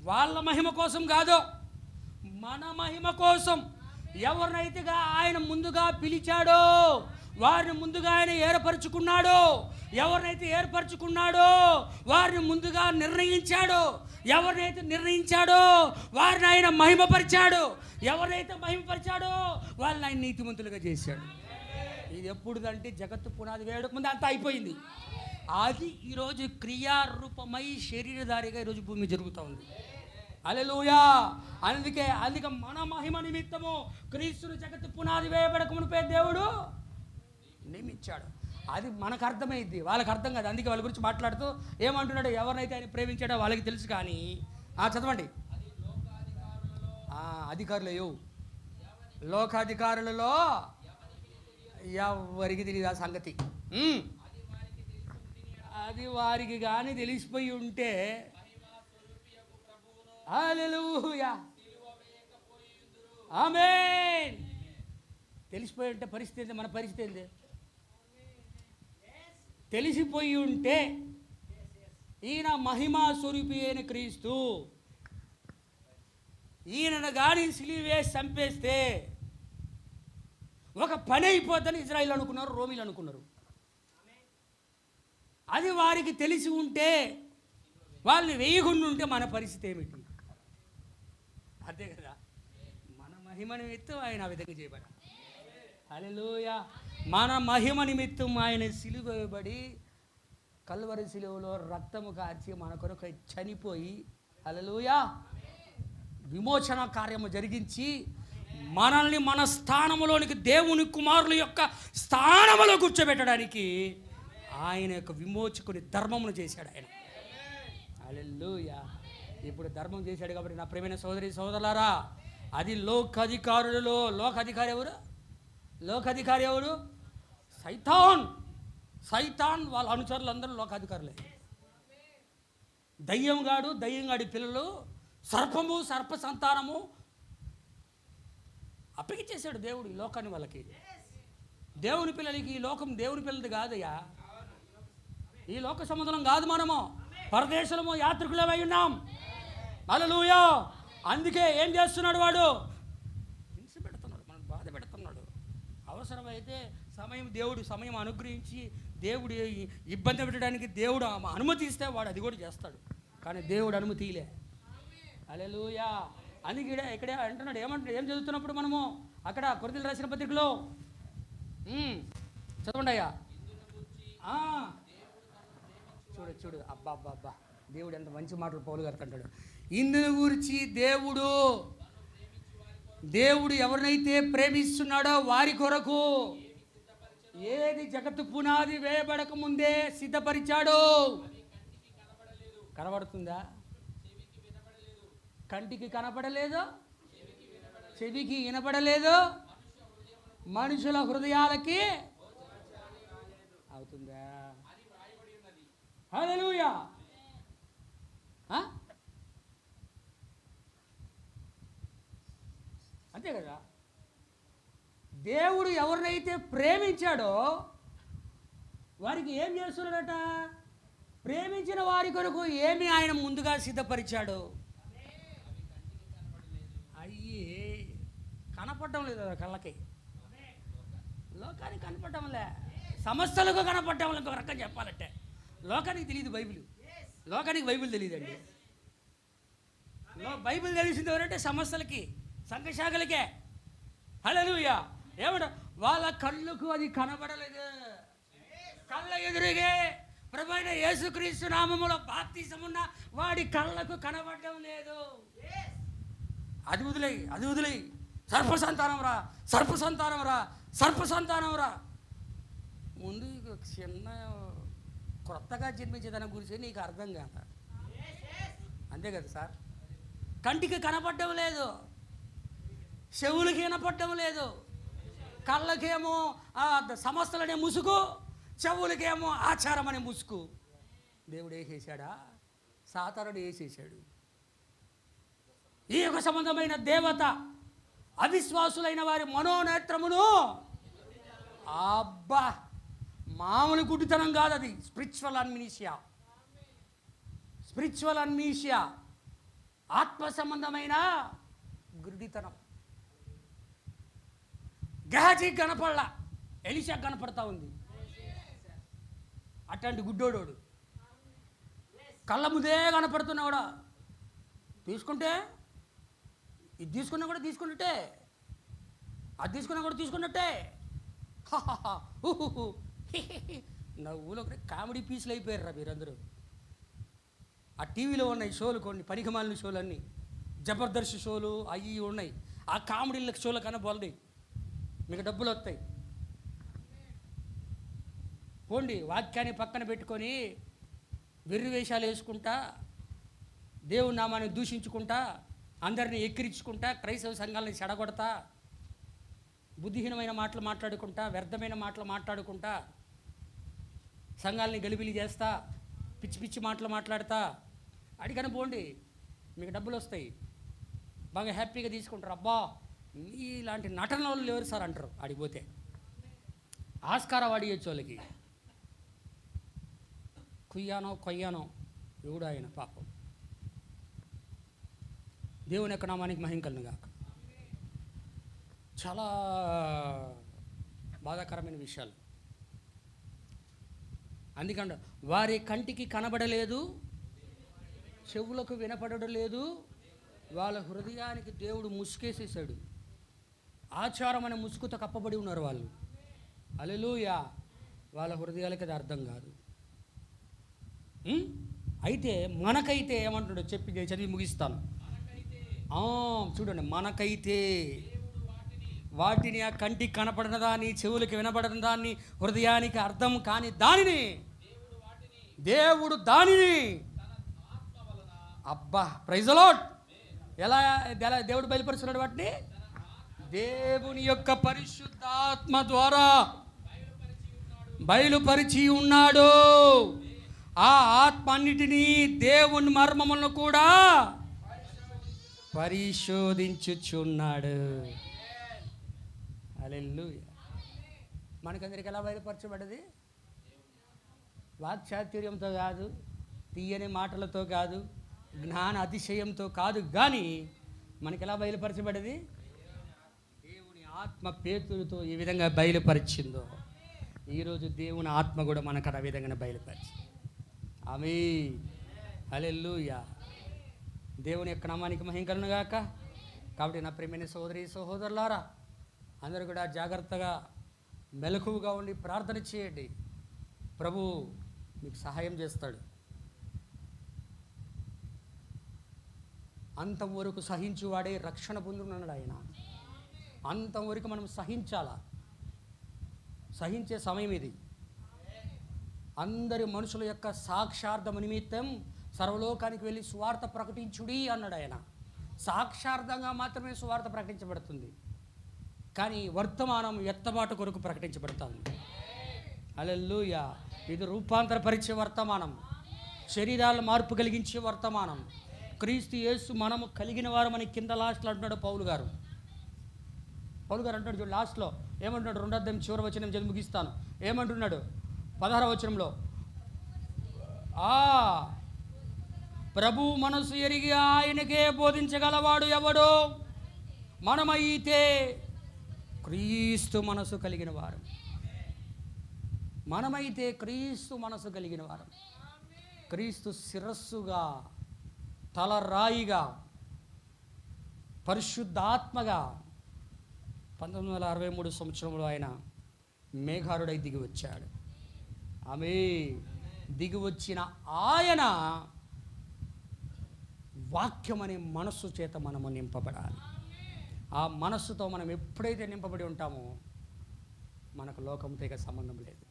వాళ్ళ మహిమ కోసం కాదు, మన మహిమ కోసం. ఎవరినైతేగా ఆయన ముందుగా పిలిచాడో వారిని ముందుగా ఆయన ఏర్పరచుకున్నాడో, ఎవరినైతే ఏర్పరచుకున్నాడో వారిని ముందుగా నిర్ణయించాడో, ఎవరినైతే నిర్ణయించాడో వారిని ఆయన మహిమపరిచాడు, ఎవరినైతే మహిమపరిచాడో వాళ్ళని ఆయన నీతిమంతులుగా చేశాడు. ఇది ఎప్పుడుదంటే జగత్తు పునాది వేయడం ముందు అంతా అయిపోయింది. అది ఈరోజు క్రియారూపమై శరీరధారిగా ఈరోజు భూమి జరుగుతూ ఉంది. హల్లెలూయా. అందుకే మన మహిమ నిమిత్తము క్రీస్తును జగత్తు పునాది వేయబడక మునిపే దేవుడు నియమించాడు. అది మనకు అర్థమైంది, వాళ్ళకి అర్థం కాదు. అందుకే వాళ్ళ గురించి మాట్లాడుతూ ఏమంటున్నాడు? ఎవరినైతే ఆయన ప్రేమించాడో వాళ్ళకి తెలుసు. కానీ చదవండి. అధికారులు లోకాధికారులలో ఎవరికి తెలియదు ఆ సంగతి. అది వారికి కానీ తెలిసిపోయి ఉంటే హల్లెలూయా ఆమేన్. తెలిసిపోయి ఉంటే పరిస్థితి ఏంది? మన పరిస్థితి ఏంది? తెలిసిపోయి ఉంటే ఈయన మహిమా స్వరూపి అయిన క్రీస్తు, ఈయనను గాని సిలువ వేసి చంపేస్తే ఒక పని అయిపోద్దని ఇజ్రాయిల్ అనుకున్నారు, రోమిలు అనుకున్నారు. అది వారికి తెలిసి ఉంటే, వాళ్ళని వేయకుండా ఉంటే మన పరిస్థితి ఏమిటి? అదే కదా, మన మహిమ నిమిత్తం ఆయన ఆ విధంగా చేయబడ్డాడు. హల్లెలూయా. మన మహిమ నిమిత్తం ఆయన సిలువ వేయబడి కల్వరి సిలువలో రక్తము కార్చి మన కొరకు చనిపోయి హల్లెలూయా విమోచన కార్యము జరిగించి మనల్ని మన స్థానములోనికి, దేవుని కుమారుల యొక్క స్థానములో కూర్చోబెట్టడానికి ఆయన యొక్క విమోచకుని ధర్మమును చేశాడు ఆయన. హల్లెలూయా. ఇప్పుడు ధర్మం చేశాడు కాబట్టి నా ప్రియమైన సోదరి సోదరులారా, అది లోకాధికారులలో లోకాధికారి ఎవరు? లోకాధికారి ఎవరు? సైతాన్. సైతాన్ వాళ్ళ అనుచరులు అందరూ లోకాధికారులే. దయ్యంగాడి పిల్లలు, సర్పము, సర్ప సంతానము అప్పగించేశాడు దేవుడు ఈ లోకాన్ని వాళ్ళకి. దేవుని పిల్లలకి ఈ లోకం దేవుని పిల్లలది కాదయ్యా. ఈ లోక సముద్రం కాదు, మనము పరదేశులము, యాత్రికులమై ఉన్నాం. హల్లెలూయా. అందుకే ఏం చేస్తున్నాడు వాడు? హింస పెడుతున్నాడు, మనకు బాధ పెడుతున్నాడు. అవసరమైతే దేవుడు సమయం అనుగ్రహించి దేవుడు ఇబ్బంది పెట్టడానికి దేవుడు అనుమతి ఇస్తే వాడు అది కూడా చేస్తాడు. కానీ దేవుడు అనుమతిలే. హల్లెలూయా. అందుకే ఇక్కడే అంటున్నాడు. ఏం చదువుతున్నప్పుడు మనము అక్కడ కొరింథీయులకు రాసిన పత్రికలో చదవండి అయ్యా. చూడు అబ్బా అబ్బా అబ్బా, దేవుడు ఎంత మంచి మాటలు పౌలు గారు అంటాడు. ఇందుని గురించి దేవుడు ఎవరినైతే ప్రేమిస్తున్నాడో వారి కొరకు ఏది జగత్తు పునాది వేయబడక ముందే సిద్ధపరిచాడో. కనబడుతుందా? కంటికి కనపడలేదు, చెవికి వినపడలేదు, మనుషుల హృదయాలకి అవుతుందా? హల్లెలూయా. అంతే కదా. దేవుడు ఎవరినైతే ప్రేమించాడో వారికి ఏం చేస్తున్నాడట? ప్రేమించిన వారి కొరకు ఏమి ఆయన ముందుగా సిద్ధపరిచాడు. అయ్యి కనపడటం లేదు కళ్ళకి, లోకానికి కనపడటంలే, సమస్యలకు కనపడటం లేదు. ఇంకొక రకంగా చెప్పాలంటే లోకానికి తెలియదు బైబిల్, లోకానికి బైబిల్ తెలియదండి. బైబిల్ తెలిసింది ఎవరంటే సమస్యలకి, సంఘశాఖలకే. హల్లెలూయా. ఏమంట? వాళ్ళ కళ్ళకు అది కనబడలేదు. కళ్ళ ఎదురుగే ప్రభువైన యేసుక్రీస్తు నామములో బాప్తిసమున్న వాడి కళ్ళకు కనబడడం లేదు. అది వదిలేయి. సర్పసంతానం రా. ముందు చిన్న కొత్తగా జన్మించే దాని గురించి నీకు అర్థం కాదా? అంతే కదా సార్. కంటికి కనపడడం లేదు, చెవులకి వినపడడం లేదు, కళ్ళకేమో సమస్తలనే ముసుగు, చెవులకేమో ఆచారం అనే ముసుగు. దేవుడు వేసేసాడా? సాతానుడు వేసేసాడు. ఈ యొక్క సంబంధమైన దేవత అవిశ్వాసులైన వారి మనోనేత్రమును, అబ్బా మామూలు గుడ్డితనం కాదు అది. స్పిరిచువల్ అన్మీషియా, ఆత్మ సంబంధమైన గుడ్డితనం. గెహజీ కనపడలా, ఎలీషా కనపడతా ఉంది. అట్లాంటి గుడ్డోడోడు కళ్ళ ముందే కనపడుతున్నాడా? తీసుకుంటే ఇది తీసుకున్నా కూడా తీసుకున్నట్టే, అది తీసుకున్నా కూడా తీసుకున్నట్టే. నవ్వులో కామెడీ పీసులు అయిపోయారు మీరందరూ. ఆ టీవీలో ఉన్నాయి షోలు, కొన్ని పనికిమాలిన షోలు అన్నీ, జబర్దస్త్ షోలు అవి ఉన్నాయి. ఆ కామెడీల షోల కన్నా బాగుంది, మీకు డబ్బులు వస్తాయి. పోండి, వాక్యాన్ని పక్కన పెట్టుకొని వెర్రి వేషాలు వేసుకుంటా, దేవుని నామాన్ని దూషించుకుంటా, అందరినీ ఎక్కిరించుకుంటా, క్రైస్తవ సంఘాలని చెడగొడతా, బుద్ధిహీనమైన మాటలు మాట్లాడుకుంటా, వ్యర్థమైన మాటలు మాట్లాడుకుంటా, సంఘాలని గలిబిలి చేస్తా, పిచ్చి పిచ్చి మాటలు మాట్లాడతా, అడిగని పోండి, మీకు డబ్బులు వస్తాయి, బాగా హ్యాపీగా తీసుకుంటారు. అబ్బా ఇలాంటి నటన వాళ్ళు లేరు సార్ అంటారు. అడిగిపోతే ఆస్కారం అడిగేచ్చు వాళ్ళకి. కొయ్యానో ఎవడు ఆయన పాపం. దేవుని యొక్క నామానికి మహిమ కలుగును గాక. చాలా బాధాకరమైన విషయాలు. అందుకంటే వారి కంటికి కనబడలేదు, చెవులకు వినపడలేదు, వాళ్ళ హృదయానికి దేవుడు ముసుకేసేసాడు. ఆచారం అనే ముసుగుతో కప్పబడి ఉన్నారు వాళ్ళు. హల్లెలూయా. వాళ్ళ హృదయాలకి అది అర్థం కాదు. అయితే మనకైతే ఏమంటాడో చెప్పి చదివి ముగిస్తాను. చూడండి, మనకైతే వాటిని ఆ కంటికి కనపడిన దాన్ని, చెవులకి వినపడిన దాన్ని, హృదయానికి అర్థం కాని దానిని దేవుడు దానిని అబ్బా ప్రైజ్ ది లార్డ్ ఎలా దేవుడు బయలుపరుస్తున్నాడు? వాటిని దేవుని యొక్క పరిశుద్ధాత్మ ద్వారా బయలుపరిచి ఉన్నాడు. ఆ ఆత్మ అన్నిటినీ దేవుని మర్మములను కూడా పరిశోధించుచున్నాడు. హల్లెలూయా. మనకందరికి ఎలా బయలుపరచబడ్డది? వాక్చాతుర్యంతో కాదు, తీయని మాటలతో కాదు, జ్ఞాన అతిశయంతో కాదు, కానీ మనకి ఎలా బయలుపరచబడ్డది? దేవుని ఆత్మ పేతురుతో ఏ విధంగా బయలుపరిచిందో ఈరోజు దేవుని ఆత్మ కూడా మనకు ఆ విధంగా బయలుపరిచింది. ఆమేన్. హల్లెలూయా. దేవుని యొక్క నామానికి మహిమ కలుగును గాక. కాబట్టి నా ప్రియమైన సోదరి సహోదరులారా, అందరూ కూడా జాగ్రత్తగా మెలకువగా ఉండి ప్రార్థన చేయండి. ప్రభు మీకు సహాయం చేస్తాడు. అంతవరకు సహించువాడే రక్షణ పొందుకున్నాడు ఆయన. అంతవరకు మనం సహించాలా. సహించే సమయం ఇది. అందరి మనుషుల యొక్క సాక్షార్థము నిమిత్తం సర్వలోకానికి వెళ్ళి సువార్త ప్రకటించుడి అన్నాడు ఆయన. సాక్షార్థంగా మాత్రమే సువార్త ప్రకటించబడుతుంది, కానీ వర్తమానం ఎత్తబాటు కొరకు ప్రకటించబడుతుంది. హల్లెలూయా. ఇది రూపాంతరపరిచే వర్తమానం, శరీరాల మార్పు కలిగించే వర్తమానం. క్రీస్తు యేసు మనము కలిగిన వారు మనకి కింద లాస్ట్లో అంటున్నాడు పౌలు గారు అంటున్నాడు చూడు లాస్ట్లో ఏమంటున్నాడు? 2వ అధ్యాయం చివరి వచనం చదివి ముగిస్తాను. ఏమంటున్నాడు? 16వ వచనంలో, ప్రభు మనసు ఎరిగి ఆయనకే బోధించగలవాడు ఎవడో? మనమైతే క్రీస్తు మనసు కలిగిన వారు. మనమైతే క్రీస్తు మనసు కలిగిన వారు. క్రీస్తు శిరస్సుగా, తలరాయిగా, పరిశుద్ధాత్మగా 1963 సంవత్సరంలో ఆయన మేఘారుడై దిగి వచ్చాడు. ఆమె దిగి వచ్చిన ఆయన వాక్యం అనే మనస్సు చేత మనము నింపబడాలి. ఆ మనస్సుతో మనం ఎప్పుడైతే నింపబడి ఉంటామో మనకు లోకంతో ఇక సంబంధం లేదు.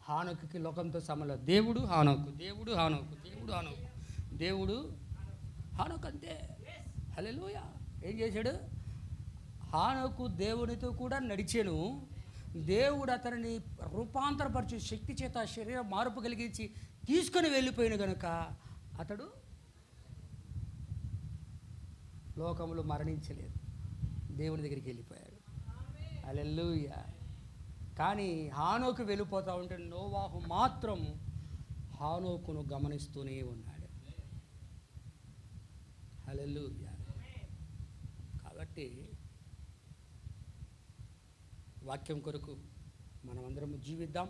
హానోకుకి లోకంతో సంబంధం. దేవుడు హానోకు అంతే. హల్లెలూయా. ఏం చేశాడు? హానోకు దేవునితో కూడా నడిచాను. దేవుడు అతనిని రూపాంతరపరిచే శక్తి చేత శరీరం మార్పు కలిగించి తీసుకొని వెళ్ళిపోయిన కనుక అతడు లోకములో మరణించలేదు, దేవుని దగ్గరికి వెళ్ళిపోయాడు. హల్లెలూయా. కానీ హానోకు వెళ్ళిపోతూ ఉంటే నోవాహు మాత్రం హానోకును గమనిస్తూనే ఉన్నాడు. హల్లెలూయా. కాబట్టి వాక్యం కొరకు మనమందరం జీవిద్దాం.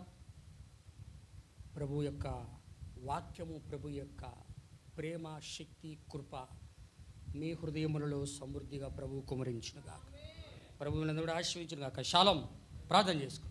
ప్రభు యొక్క వాక్యము, ప్రభు యొక్క ప్రేమ, శక్తి, కృప మీ హృదయములలో సమృద్ధిగా ప్రభు కుమరించునుగాక. ప్రభువులందరూ ఆశీర్వదించునుగాక. షాలోమ్. ప్రార్థన చేసుకో.